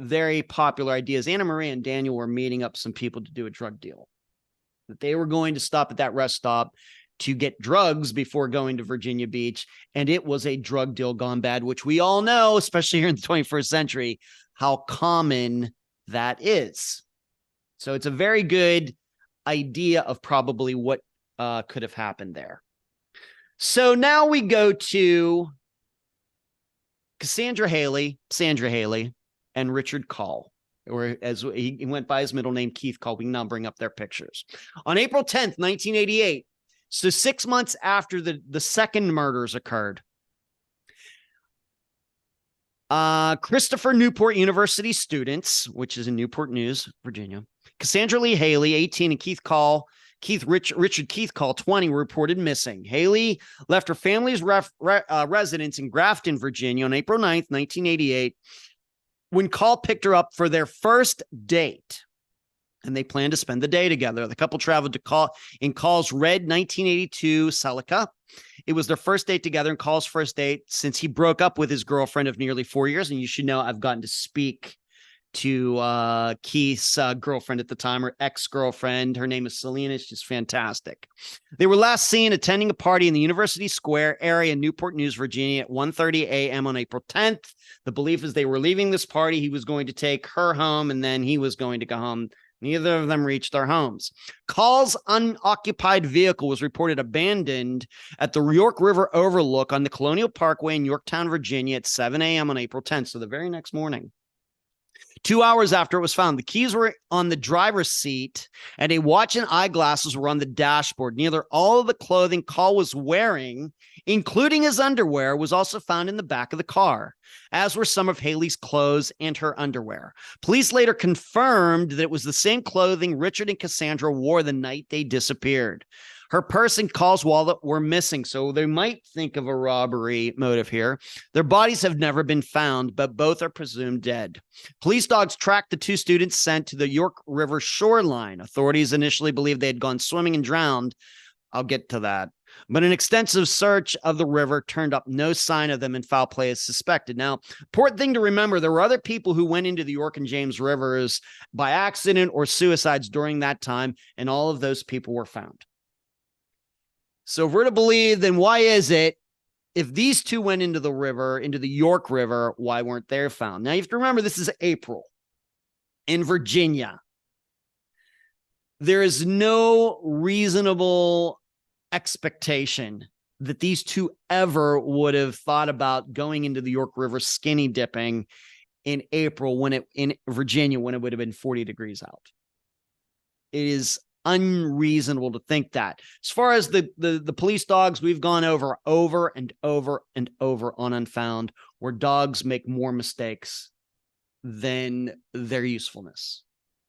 very popular ideas. Anna Maria and Daniel were meeting up some people to do a drug deal. That they were going to stop at that rest stop to get drugs before going to Virginia Beach. And it was a drug deal gone bad, which we all know, especially here in the 21st century, how common that is. So it's a very good idea of probably what could have happened there. So now we go to Sandra Hailey, and Richard Call, or as he went by his middle name, Keith Call. We can now bring up their pictures. On April 10th, 1988, so 6 months after the second murders occurred, Christopher Newport University students, which is in Newport News, Virginia, Cassandra Lee Hailey, 18, and Richard Keith Call, 20, were reported missing. Hailey left her family's residence in Grafton, Virginia on April 9th, 1988, when Call picked her up for their first date. And they planned to spend the day together. The couple traveled to Call's red 1982 Celica. It was their first date together, and Call's first date since he broke up with his girlfriend of nearly 4 years. And you should know I've gotten to speak to Keith's girlfriend at the time, or ex-girlfriend. Her name is Selena. She's fantastic. They were last seen attending a party in the University Square area in Newport News, Virginia at 1:30 a.m. on April 10th. The belief is they were leaving this party. He was going to take her home, and then he was going to go home. Neither of them reached their homes. Call's unoccupied vehicle was reported abandoned at the York River Overlook on the Colonial Parkway in Yorktown, Virginia at 7 a.m. on April 10th, so the very next morning. 2 hours after it was found, the keys were on the driver's seat and a watch and eyeglasses were on the dashboard. Nearly all of the clothing Call was wearing, including his underwear, was also found in the back of the car, as were some of Hailey's clothes and her underwear. Police later confirmed that it was the same clothing Richard and Cassandra wore the night they disappeared. Her purse and Call's wallet were missing, so they might think of a robbery motive here. Their bodies have never been found, but both are presumed dead. Police dogs tracked the two students sent to the York River shoreline. Authorities initially believed they had gone swimming and drowned. I'll get to that. But an extensive search of the river turned up no sign of them, and foul play is suspected. Now, important thing to remember, there were other people who went into the York and James Rivers by accident or suicides during that time, and all of those people were found. So if we're to believe, then why is it, if these two went into the river, into the York River, why weren't they found? Now, you have to remember, this is April in Virginia. There is no reasonable expectation that these two ever would have thought about going into the York River skinny dipping in April in Virginia when it would have been 40 degrees out. It is unreasonable to think that. As far as the police dogs, we've gone over and over on Unfound, where dogs make more mistakes than their usefulness.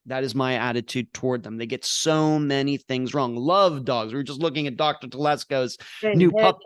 That is my attitude toward them. They get so many things wrong. Love dogs. We were just looking at Dr. Telesco's new pup.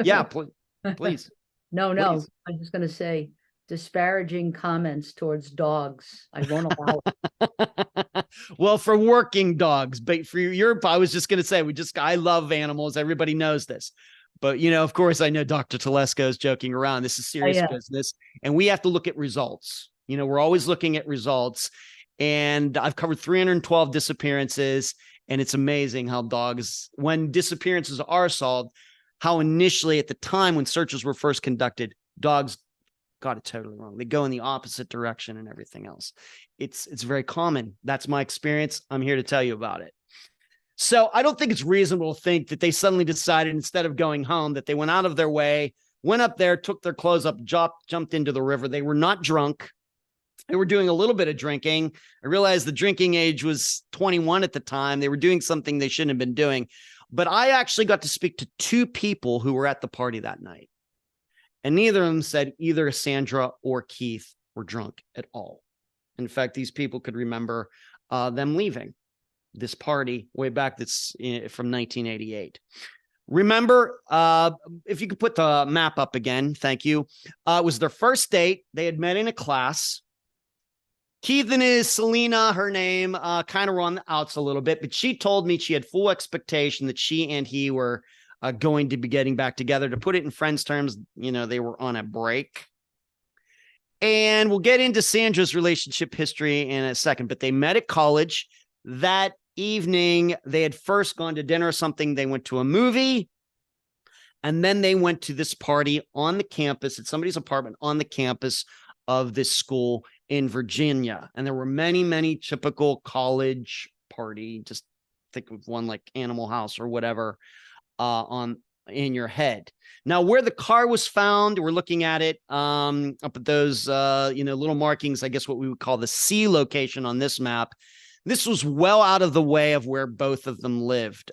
Yeah, please. No, Please. I'm just going to say disparaging comments towards dogs. I won't allow it. Well, for working dogs, but for I was just going to say, I love animals. Everybody knows this. But, of course, I know Dr. Telesco is joking around. This is serious business. And we have to look at results. We're always looking at results. And I've covered 312 disappearances, and it's amazing how dogs, when disappearances are solved, how initially at the time when searches were first conducted, dogs got it totally wrong. They go in the opposite direction and everything else. It's very common. That's my experience. I'm here to tell you about it. So I don't think it's reasonable to think that they suddenly decided, instead of going home, that they went out of their way, went up there, took their clothes up, jumped into the river. They were not drunk. They were doing a little bit of drinking. I realized the drinking age was 21 at the time. They were doing something they shouldn't have been doing. But I actually got to speak to two people who were at the party that night. And neither of them said either Sandra or Keith were drunk at all. In fact, these people could remember them leaving this party way back from 1988. Remember, if you could put the map up again, thank you. It was their first date. They had met in a class. Keith and his Selena, her name, kind of were on the outs a little bit, but she told me she had full expectation that she and he were going to be getting back together. To put it in friends' terms, they were on a break. And we'll get into Sandra's relationship history in a second, but they met at college. That evening, they had first gone to dinner or something. They went to a movie, and then they went to this party on the campus at somebody's apartment on the campus of this school in Virginia. And there were many, many typical college party, just think of one like Animal House or whatever in your head. Now, where the car was found, we're looking at it up at those little markings, I guess what we would call the C location on this map. This was well out of the way of where both of them lived.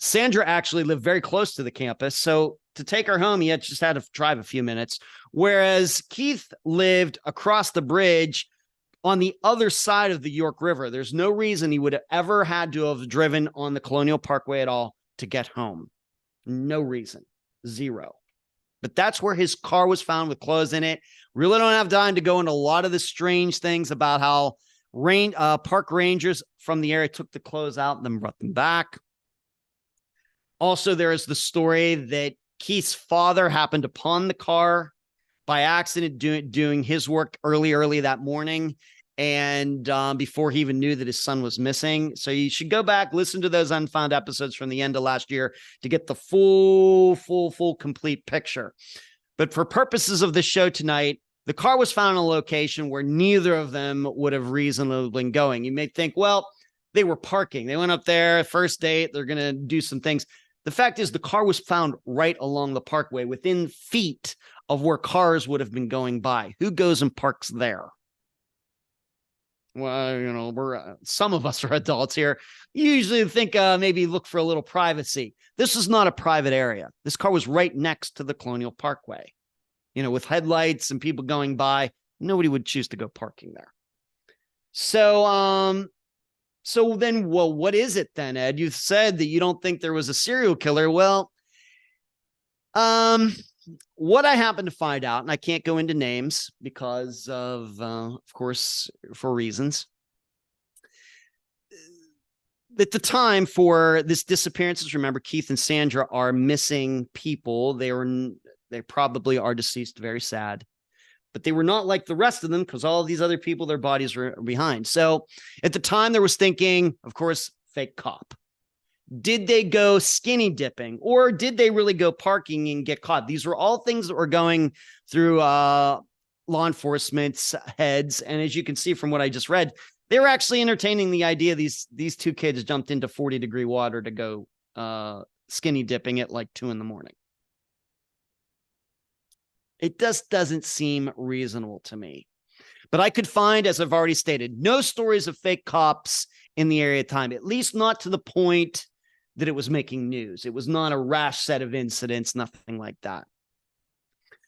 Sandra actually lived very close to the campus, so to take her home, he just had to drive a few minutes. Whereas Keith lived across the bridge on the other side of the York River. There's no reason he would have ever had to have driven on the Colonial Parkway at all to get home. No reason. Zero. But that's where his car was found with clothes in it. Really don't have time to go into a lot of the strange things about how park rangers from the area took the clothes out and then brought them back. Also, there is the story that Keith's father happened upon the car by accident doing his work early that morning, and before he even knew that his son was missing. So you should go back, listen to those Unfound episodes from the end of last year to get the full complete picture. But for purposes of the show tonight, the car was found in a location where neither of them would have reasonably been going. You may think, well, they were parking. They went up there, first date, they're going to do some things. The fact is, the car was found right along the parkway, within feet of where cars would have been going by. Who goes and parks there? Well, some of us are adults here. Usually think maybe look for a little privacy. This is not a private area. This car was right next to the Colonial Parkway. With headlights and people going by, nobody would choose to go parking there. So So then, well, what is it then, Ed? You said that you don't think there was a serial killer. Well, what I happened to find out, and I can't go into names because of course, for reasons. At the time for this disappearances, remember, Keith and Sandra are missing people. They probably are deceased, very sad. But they were not like the rest of them because all of these other people, their bodies were behind. So at the time, there was thinking, of course, fake cop. Did they go skinny dipping, or did they really go parking and get caught? These were all things that were going through law enforcement's heads. And as you can see from what I just read, they were actually entertaining the idea these two kids jumped into 40-degree water to go skinny dipping at like 2 a.m. It just doesn't seem reasonable to me. But I could find, as I've already stated, no stories of fake cops in the area at the time, at least not to the point that it was making news. It was not a rash set of incidents, nothing like that.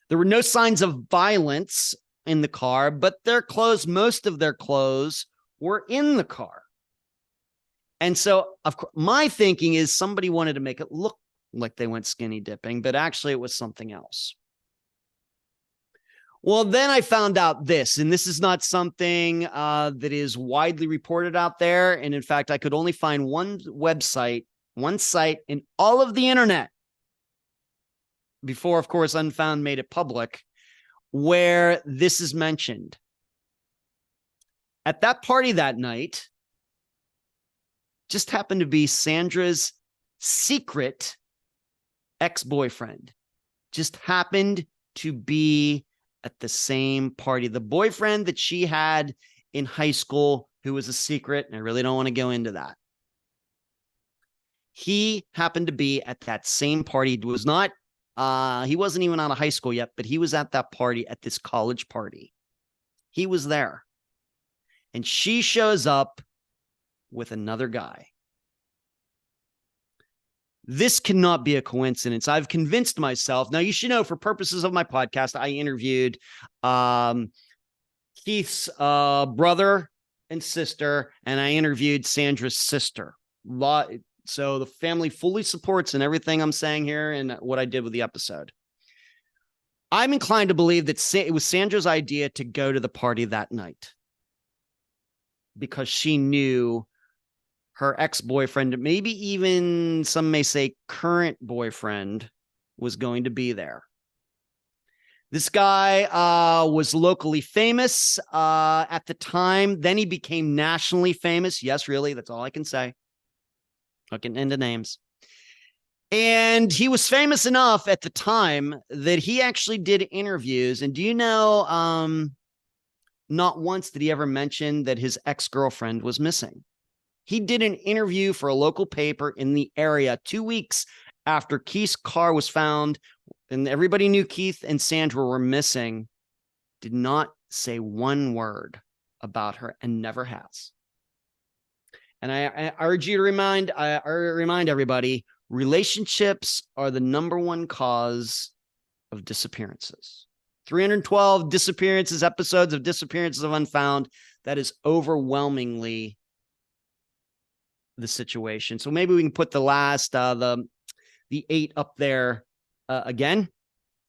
There were no signs of violence in the car, but most of their clothes were in the car. And so, of course, my thinking is somebody wanted to make it look like they went skinny dipping, but actually it was something else. Well, then I found out this, and this is not something that is widely reported out there. And in fact, I could only find one site in all of the internet before, of course, Unfound made it public, where this is mentioned. At that party that night, just happened to be Sandra's secret ex-boyfriend. Just happened to be at the same party. The boyfriend that she had in high school, who was a secret, and I really don't want to go into that. He happened to be at that same party. He wasn't even out of high school yet, but he was at that party, at this college party. He was there. And she shows up with another guy. This cannot be a coincidence. I've convinced myself. Now, you should know, for purposes of my podcast, I interviewed Keith's brother and sister, and I interviewed Sandra's sister. So the family fully supports in everything I'm saying here and what I did with the episode. I'm inclined to believe that it was Sandra's idea to go to the party that night because she knew her ex-boyfriend, maybe even some may say current boyfriend, was going to be there. This guy was locally famous at the time. Then he became nationally famous. Yes, really, that's all I can say. I can end the names. And he was famous enough at the time that he actually did interviews. And do you know, not once did he ever mention that his ex-girlfriend was missing. He did an interview for a local paper in the area 2 weeks after Keith's car was found, and everybody knew Keith and Sandra were missing. Did not say one word about her and never has. And I urge you to remind everybody, relationships are the #1 cause of disappearances. 312 episodes of Disappearances of Unfound. That is overwhelmingly the situation. So maybe we can put the last, the 8 up there again.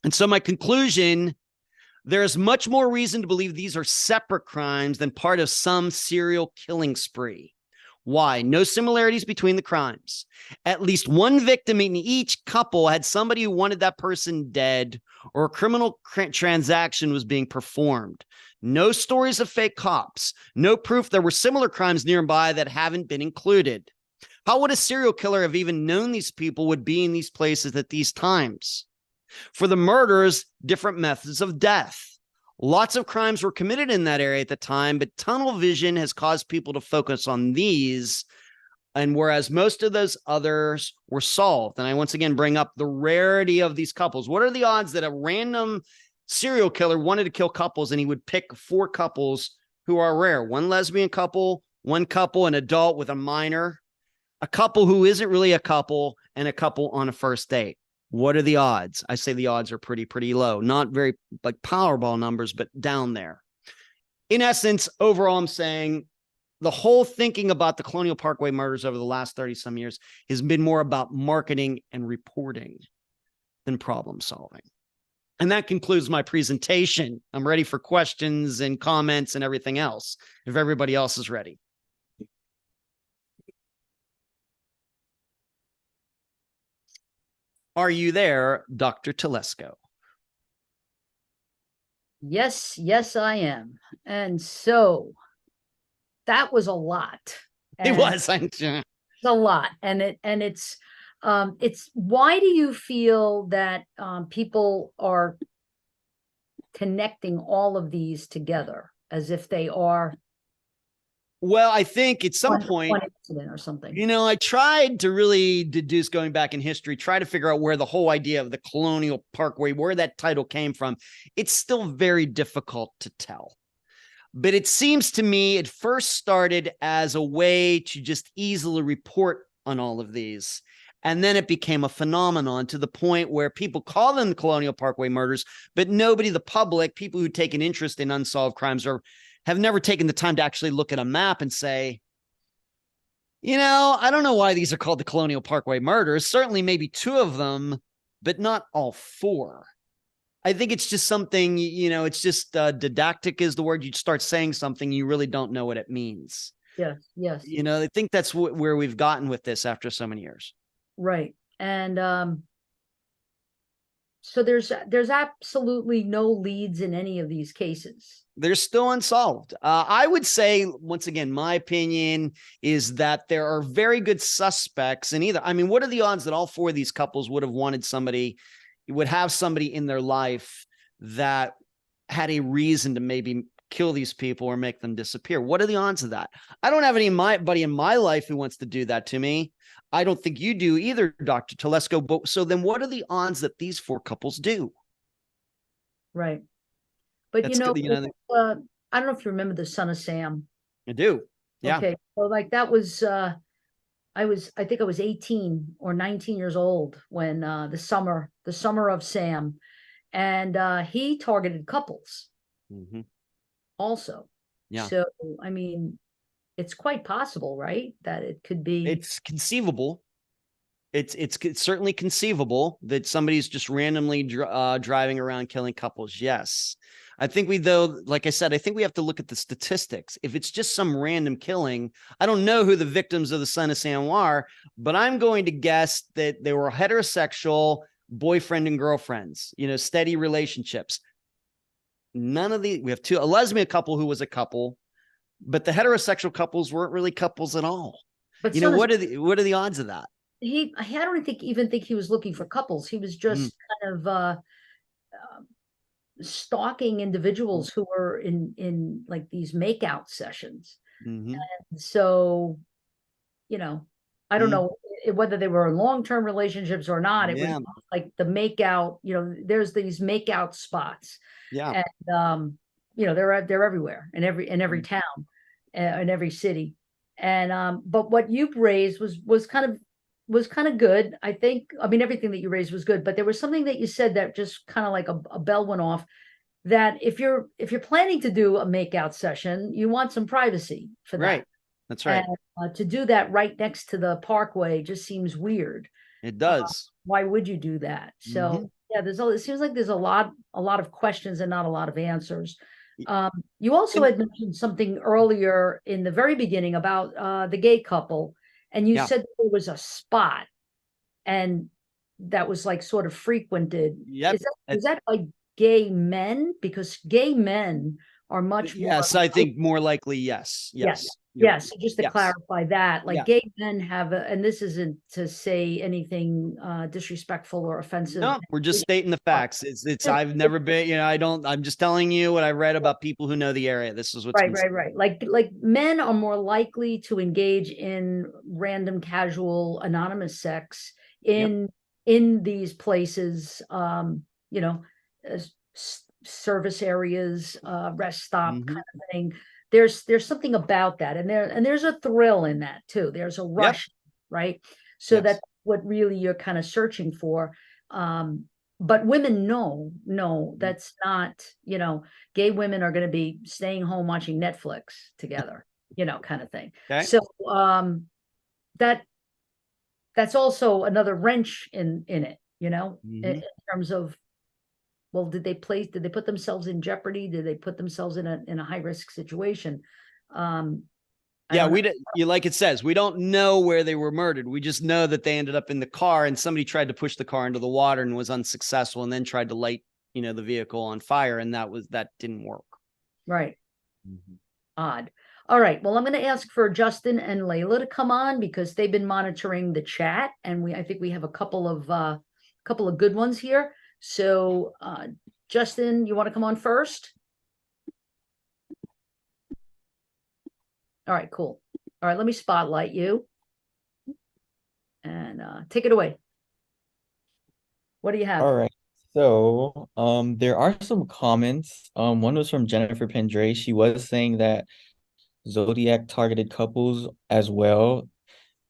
And so my conclusion, there's much more reason to believe these are separate crimes than part of some serial killing spree. Why? No similarities between the crimes. At least one victim in each couple had somebody who wanted that person dead, or a criminal transaction was being performed. No stories of fake cops. No proof there were similar crimes nearby that haven't been included. How would a serial killer have even known these people would be in these places at these times? For the murders, different methods of death. Lots of crimes were committed in that area at the time, but tunnel vision has caused people to focus on these, and whereas most of those others were solved. And I once again bring up the rarity of these couples. What are the odds that a random serial killer wanted to kill couples and he would pick 4 couples who are rare? One lesbian couple, one couple, an adult with a minor, a couple who isn't really a couple, and a couple on a first date. What are the odds? I say the odds are pretty low. Not very like Powerball numbers, but down there. In essence, overall, I'm saying the whole thinking about the Colonial Parkway murders over the last 30 some years has been more about marketing and reporting than problem solving. And that concludes my presentation. I'm ready for questions and comments and everything else, if everybody else is ready. Are you there, Dr. Telesco? Yes, I am. And so that was a lot. It was. It's a lot. And it's why do you feel that people are connecting all of these together as if they are? Well, I think at some point, one incident or something. I tried to really deduce, going back in history, try to figure out where the whole idea of the Colonial Parkway, where that title came from. It's still very difficult to tell. But it seems to me it first started as a way to just easily report on all of these. And then it became a phenomenon to the point where people call them the Colonial Parkway murders, but nobody, the public, people who take an interest in unsolved crimes have never taken the time to actually look at a map and say, I don't know why these are called the Colonial Parkway murders. Certainly maybe 2 of them, but not all 4. I think it's just something, it's just didactic is the word. You start saying something, you really don't know what it means. Yes. I think that's where we've gotten with this after so many years. Right. And so there's absolutely no leads in any of these cases. They're still unsolved. I would say, once again, my opinion is that there are very good suspects in either. I mean, what are the odds that all 4 of these couples would have somebody in their life that had a reason to maybe kill these people or make them disappear? What are the odds of that? I don't have anybody in my life who wants to do that to me. I don't think you do either, Dr. Telesco. But so then what are the odds that these 4 couples do? Right. But I don't know if you remember the Son of Sam. I do. Yeah. Okay. So like that was, I think I was 18 or 19 years old when the summer of Sam, and he targeted couples also. Yeah. So, I mean, it's quite possible, right? That it could be. It's conceivable. It's certainly conceivable that somebody's just randomly driving around killing couples. Yes. I think like I said, I think we have to look at the statistics. If it's just some random killing, I don't know who the victims of the Son of Sam are, but I'm going to guess that they were heterosexual boyfriend and girlfriends, steady relationships. None of we have a lesbian couple who was a couple, but the heterosexual couples weren't really couples at all. But what are the odds of that? I don't even think he was looking for couples. He was just kind of stalking individuals who were in like these makeout sessions. And so, I don't know whether they were in long-term relationships or not. It was like the makeout, there's these makeout spots. Yeah. And they're everywhere in every town, in every city. And but what you raised was kind of good. I think, I mean, everything that you raised was good, but there was something that you said that just kind of like a bell went off, that if you're planning to do a makeout session, you want some privacy for that. Right. That's right. And to do that right next to the parkway just seems weird. It does. Why would you do that? So yeah, it seems like there's a lot of questions and not a lot of answers. You also had mentioned something earlier in the very beginning about the gay couple, and you said there was a spot, and that was like sort of frequented. Yep. Is that by gay men? Because gay men are much more. Yes, I think more likely yes. Yes. So just to clarify that, like gay men have, and this isn't to say anything disrespectful or offensive. No, we're just stating the facts. It's I've never been, I'm just telling you what I read about people who know the area. This is what's right. Like men are more likely to engage in random, casual, anonymous sex in these places, service areas, rest stop kind of thing. There's something about that, and there's a thrill in that too. There's a rush, right? So that's what really you're kind of searching for. But women no, that's not, gay women are going to be staying home watching Netflix together. kind of thing. Okay. So that's also another wrench in it, in terms of, well, did they put themselves in jeopardy? Did they put themselves in a high risk situation? Yeah, like it says, we don't know where they were murdered. We just know that they ended up in the car, and somebody tried to push the car into the water and was unsuccessful, and then tried to light, the vehicle on fire, and that didn't work. Right. Odd. All right. Well, I'm going to ask for Justin and Layla to come on because they've been monitoring the chat, and I think we have a couple of good ones here. So, Justin, you want to come on first? All right, cool. All right, let me spotlight you and take it away. What do you have? All right. So, there are some comments. One was from Jennifer Pendray. She was saying that Zodiac targeted couples as well,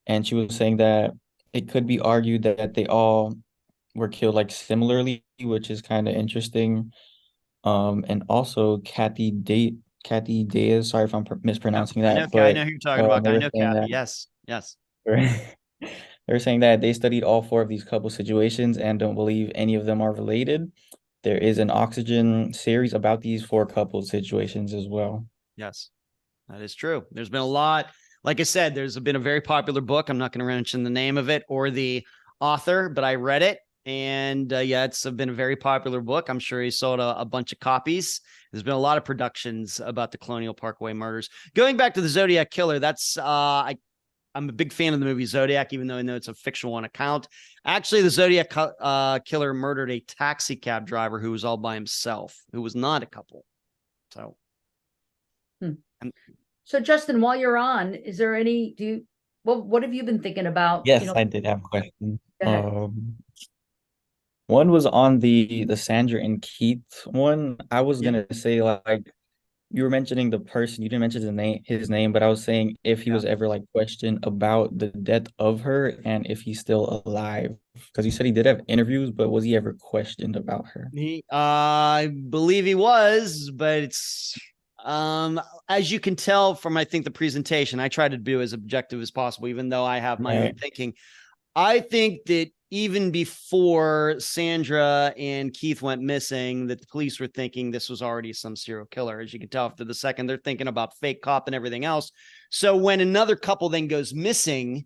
and she was saying that it could be argued that they all were killed like similarly, which is kind of interesting. And also Kathy Diaz, sorry if I'm mispronouncing that, I know but who you're talking about. they I were know saying Kathy. that Yes. they're saying that they studied all 4 of these couple situations and don't believe any of them are related. There is an Oxygen series about these 4 couple situations as well. Yes, that is true. There's been a lot. Like I said, there's been a very popular book. I'm not going to mention the name of it or the author, but I read it. And it's been a very popular book. I'm sure he sold a bunch of copies. There's been a lot of productions about the Colonial Parkway murders. Going back to the Zodiac Killer, that's I'm a big fan of the movie Zodiac, even though I know it's a fictional account. Actually, the Zodiac Killer murdered a taxi cab driver who was all by himself, who was not a couple. So, So Justin, while you're on, is there what have you been thinking about? Yes, I did have a question. Go ahead. One was on the Sandra and Keith one. I was gonna say, like, you were mentioning the person, you didn't mention his name, but I was saying if he was ever like questioned about the death of her and if he's still alive. Because you said he did have interviews, but was he ever questioned about her? I believe he was, but it's as you can tell from I think the presentation, I try to be as objective as possible, even though I have my own thinking. I think that even before Sandra and Keith went missing, that the police were thinking this was already some serial killer. As you can tell after the second, they're thinking about fake cop and everything else. So when another couple then goes missing,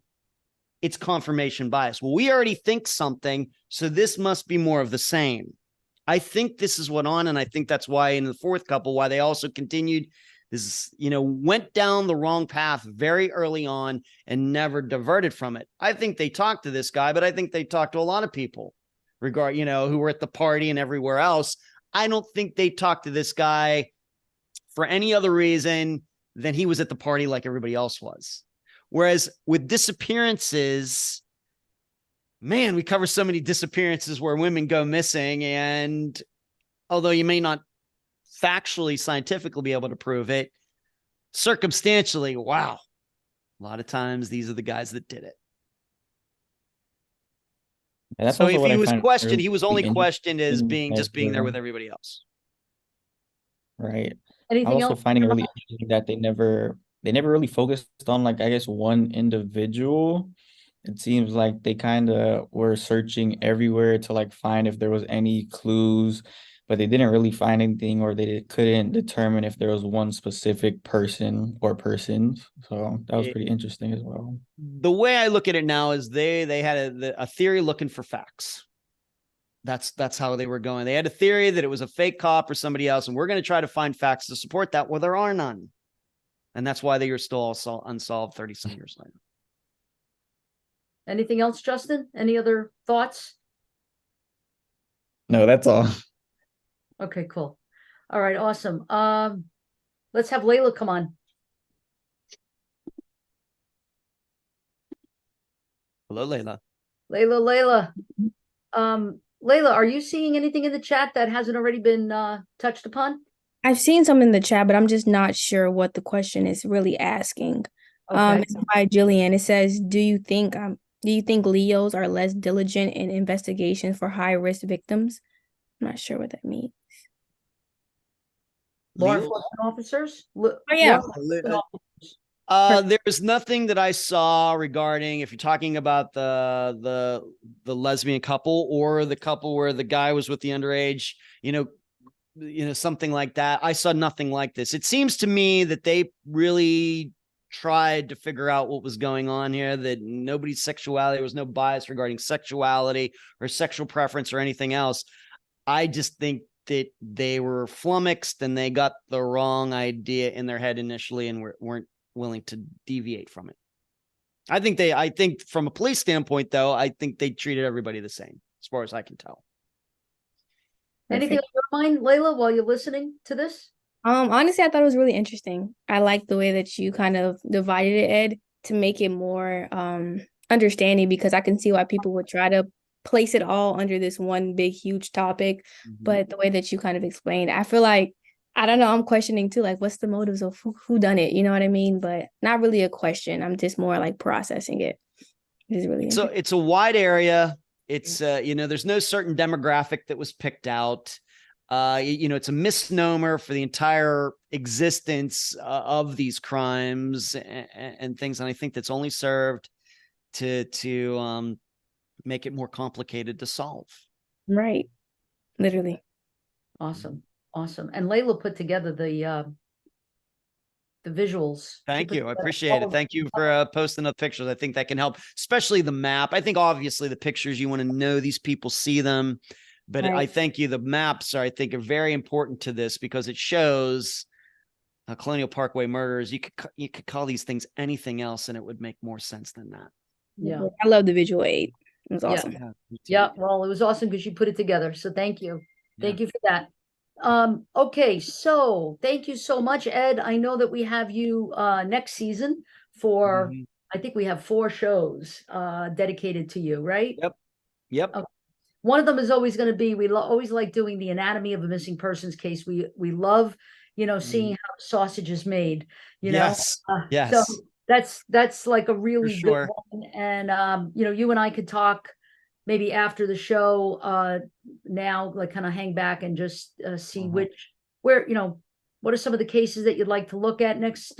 it's confirmation bias. Well, we already think something, so this must be more of the same. I think this is what on, and I think that's why in the fourth couple, why they also continued this, went down the wrong path very early on and never diverted from it. I think they talked to this guy, but I think they talked to a lot of people who were at the party and everywhere else. I don't think they talked to this guy for any other reason than he was at the party like everybody else was. Whereas with disappearances, man, we cover so many disappearances where women go missing. And although you may not factually, scientifically be able to prove it, circumstantially, wow. A lot of times these are the guys that did it. So if he was questioned, he was only questioned as being there with everybody else. Right. Anything I'm also else? finding it really interesting that they never really focused on, like, I guess, one individual. It seems like they kind of were searching everywhere to like find if there was any clues, but they didn't really find anything, or they couldn't determine if there was one specific person or persons. So that was pretty interesting as well. The way I look at it now is they had a theory looking for facts. That's how they were going. They had a theory that it was a fake cop or somebody else, and we're going to try to find facts to support that. Well, there are none. And that's why they are still all unsolved 30-some years later. Anything else, Justin? Any other thoughts? No, that's all. Okay, cool. All right, awesome. Let's have Layla come on. Hello, Layla. Layla. Layla, are you seeing anything in the chat that hasn't already been touched upon? I've seen some in the chat, but I'm just not sure what the question is really asking. Okay. It's by Jillian. It says, do you think Leos are less diligent in investigations for high-risk victims? I'm not sure what that means. Law Legal? enforcement officers? Oh yeah. Law enforcement officers. There's nothing that I saw regarding if you're talking about the lesbian couple or the couple where the guy was with the underage, something like that. I saw nothing like this. It seems to me that they really tried to figure out what was going on here, that nobody's sexuality, there was no bias regarding sexuality or sexual preference or anything else. I just think that they were flummoxed and they got the wrong idea in their head initially and weren't willing to deviate from it. I think from a police standpoint, though, I think they treated everybody the same, as far as I can tell. Anything on your mind, Layla, while you're listening to this? Honestly, I thought it was really interesting. I like the way that you kind of divided it, Ed, to make it more understanding, because I can see why people would try to place it all under this one big, huge topic. Mm-hmm. But the way that you kind of explained, I feel like, I don't know, I'm questioning too, like, what's the motives of who done it? You know what I mean? But not really a question. I'm just more like processing it. It's really So it's a wide area. It's, there's no certain demographic that was picked out. It's a misnomer for the entire existence of these crimes and things. And I think that's only served to make it more complicated to solve. Right. Literally. Awesome. And Layla put together the visuals. Thank you. I appreciate it. Thank you for posting up pictures. I think that can help, especially the map. I think obviously the pictures, you want to know these people see them. But Right. I thank you. The maps are, I think, are very important to this because it shows Colonial Parkway murders. You could call these things anything else, and it would make more sense than that. Yeah. I love the visual aid. It was Yeah. awesome. Yeah. Well, it was awesome because you put it together. So thank you. Thank you for that. Okay. So thank you so much, Ed. I know that we have you next season for, I think we have 4 shows dedicated to you, right? Yep. Okay. One of them is always going to be, we always like doing the anatomy of a missing persons case. We love, seeing how sausage is made, Yes. So that's like a really sure. good one. And, you and I could talk maybe after the show now, like kind of hang back and just see what are some of the cases that you'd like to look at next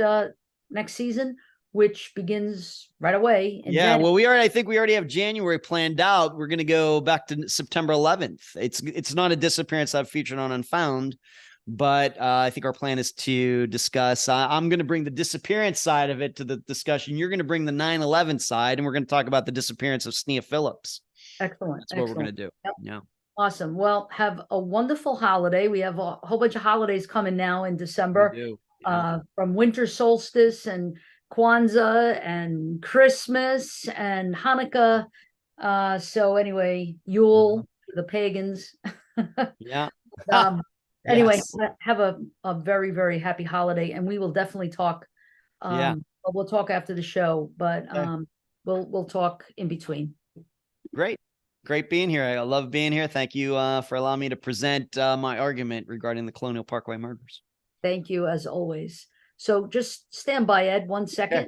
season, which begins right away. Well, I think we already have January planned out. We're going to go back to September 11th. It's not a disappearance I've featured on Unfound, but I think our plan is to discuss. I'm going to bring the disappearance side of it to the discussion. You're going to bring the 9/11 side, and we're going to talk about the disappearance of Sneha Phillips. Excellent. That's what we're going to do. Yep. Yeah. Awesome. Well, have a wonderful holiday. We have a whole bunch of holidays coming now in December, We do. Yeah. From winter solstice and Kwanzaa and Christmas and Hanukkah. So anyway, Yule, the pagans. Yeah. Anyway, Yes. have a very, very happy holiday, and we will definitely talk. We'll talk after the show, but we'll talk in between. Great being here. I love being here. Thank you for allowing me to present my argument regarding the Colonial Parkway murders. Thank you, as always. So just stand by, Ed, 1 second.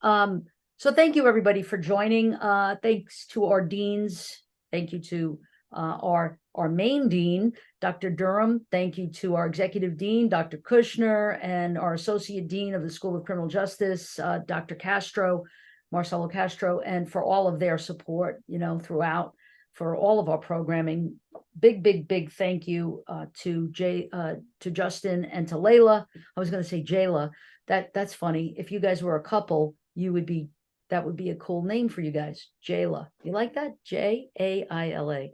So thank you, everybody, for joining. Thanks to our deans. Thank you to our main dean, Dr. Durham. Thank you to our executive dean, Dr. Kushner, and our associate dean of the School of Criminal Justice, Dr. Castro, Marcelo Castro, and for all of their support, throughout, for all of our programming. Big thank you to Justin and to Layla. I was going to say Jayla. That's funny. If you guys were a couple, that would be a cool name for you guys. Jayla. You like that? Jaila.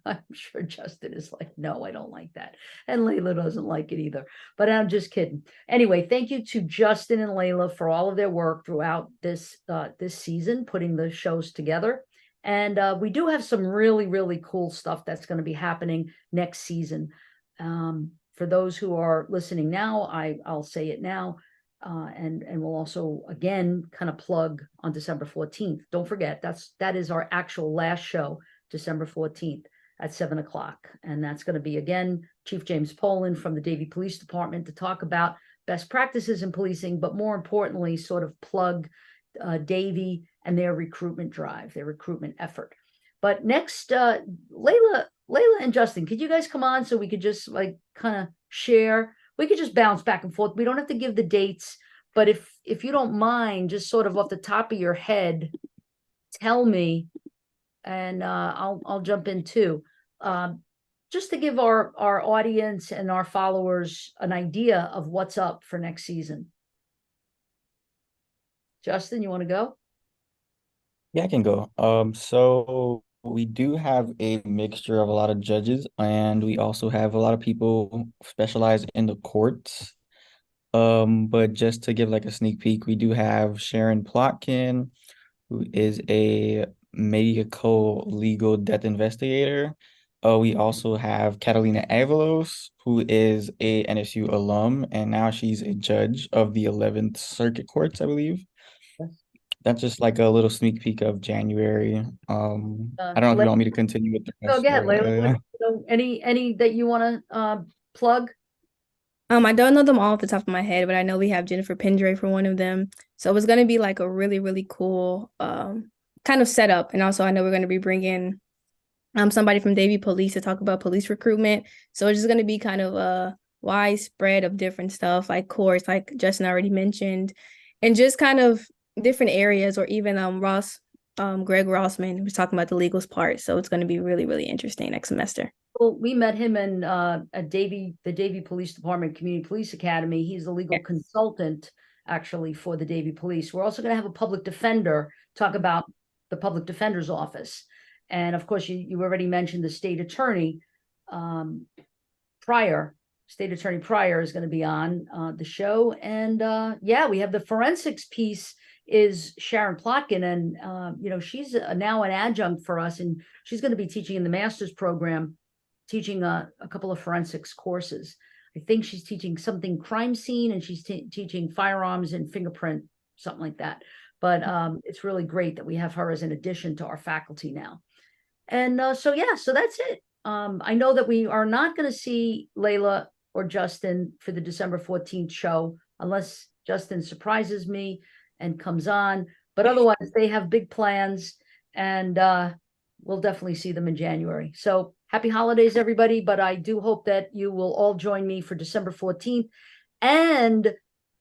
I'm sure Justin is like, no, I don't like that. And Layla doesn't like it either. But I'm just kidding. Anyway, thank you to Justin and Layla for all of their work throughout this season, putting the shows together. And we do have some really, really cool stuff that's going to be happening next season. For those who are listening now, I'll say it now. And we'll also, again, kind of plug on December 14th. Don't forget, that is our actual last show, December 14th at 7:00. And that's going to be, again, Chief James Poland from the Davie Police Department to talk about best practices in policing, but more importantly, sort of plug Davie and their recruitment drive, their recruitment effort. But next, Layla and Justin, could you guys come on so we could just like kind of share we could just bounce back and forth. We don't have to give the dates, but if you don't mind, just sort of off the top of your head, tell me, and I'll jump in too. Just to give our audience and our followers an idea of what's up for next season. Justin, you want to go? Yeah, I can go. So we do have a mixture of a lot of judges, and we also have a lot of people specialized in the courts. But just to give like a sneak peek, we do have Sharon Plotkin, who is a medical legal death investigator. We also have Catalina Avalos, who is a NSU alum, and now she's a judge of the 11th Circuit Courts, I believe. That's just like a little sneak peek of January. I don't know if you want me to continue with the Go rest. ahead, Or, Layla. Any that you want to plug? I don't know them all off the top of my head, but I know we have Jennifer Pendray for one of them. So it's going to be like a really, really cool kind of setup. And also I know we're going to be bringing somebody from Davie Police to talk about police recruitment. So it's just going to be kind of a widespread of different stuff, like courts, like Justin already mentioned, and just kind of different areas, or even Greg Rossman was talking about the legals part. So it's going to be really, really interesting next semester. Well, we met him in at the Davie Police Department Community Police Academy. He's the legal consultant actually for the Davie Police. We're also going to have a public defender talk about the public defender's office. And of course, you already mentioned the state attorney Pryor. State Attorney Pryor is going to be on the show. And yeah, we have the forensics piece is Sharon Plotkin. And, she's now an adjunct for us. And she's going to be teaching in the master's program, teaching a couple of forensics courses. I think she's teaching something crime scene, and she's teaching firearms and fingerprint, something like that. But it's really great that we have her as an addition to our faculty now. And so that's it. I know that we are not going to see Layla or Justin for the December 14th show, unless Justin surprises me and comes on. But otherwise, they have big plans, and we'll definitely see them in January. So happy holidays, everybody. But I do hope that you will all join me for December 14th. And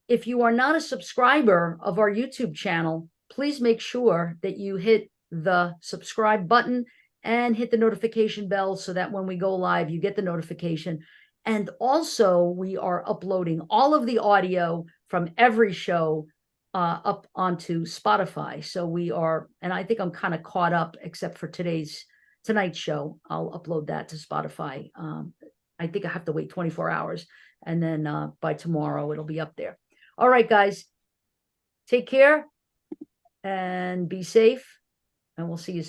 if you are not a subscriber of our YouTube channel, please make sure that you hit the subscribe button and hit the notification bell so that when we go live, you get the notification. And also, we are uploading all of the audio from every show up onto Spotify. So we are, and I think I'm kind of caught up, except for tonight's show. I'll upload that to Spotify. I think I have to wait 24 hours, and then by tomorrow it'll be up there. All right, guys, take care and be safe, and we'll see you soon.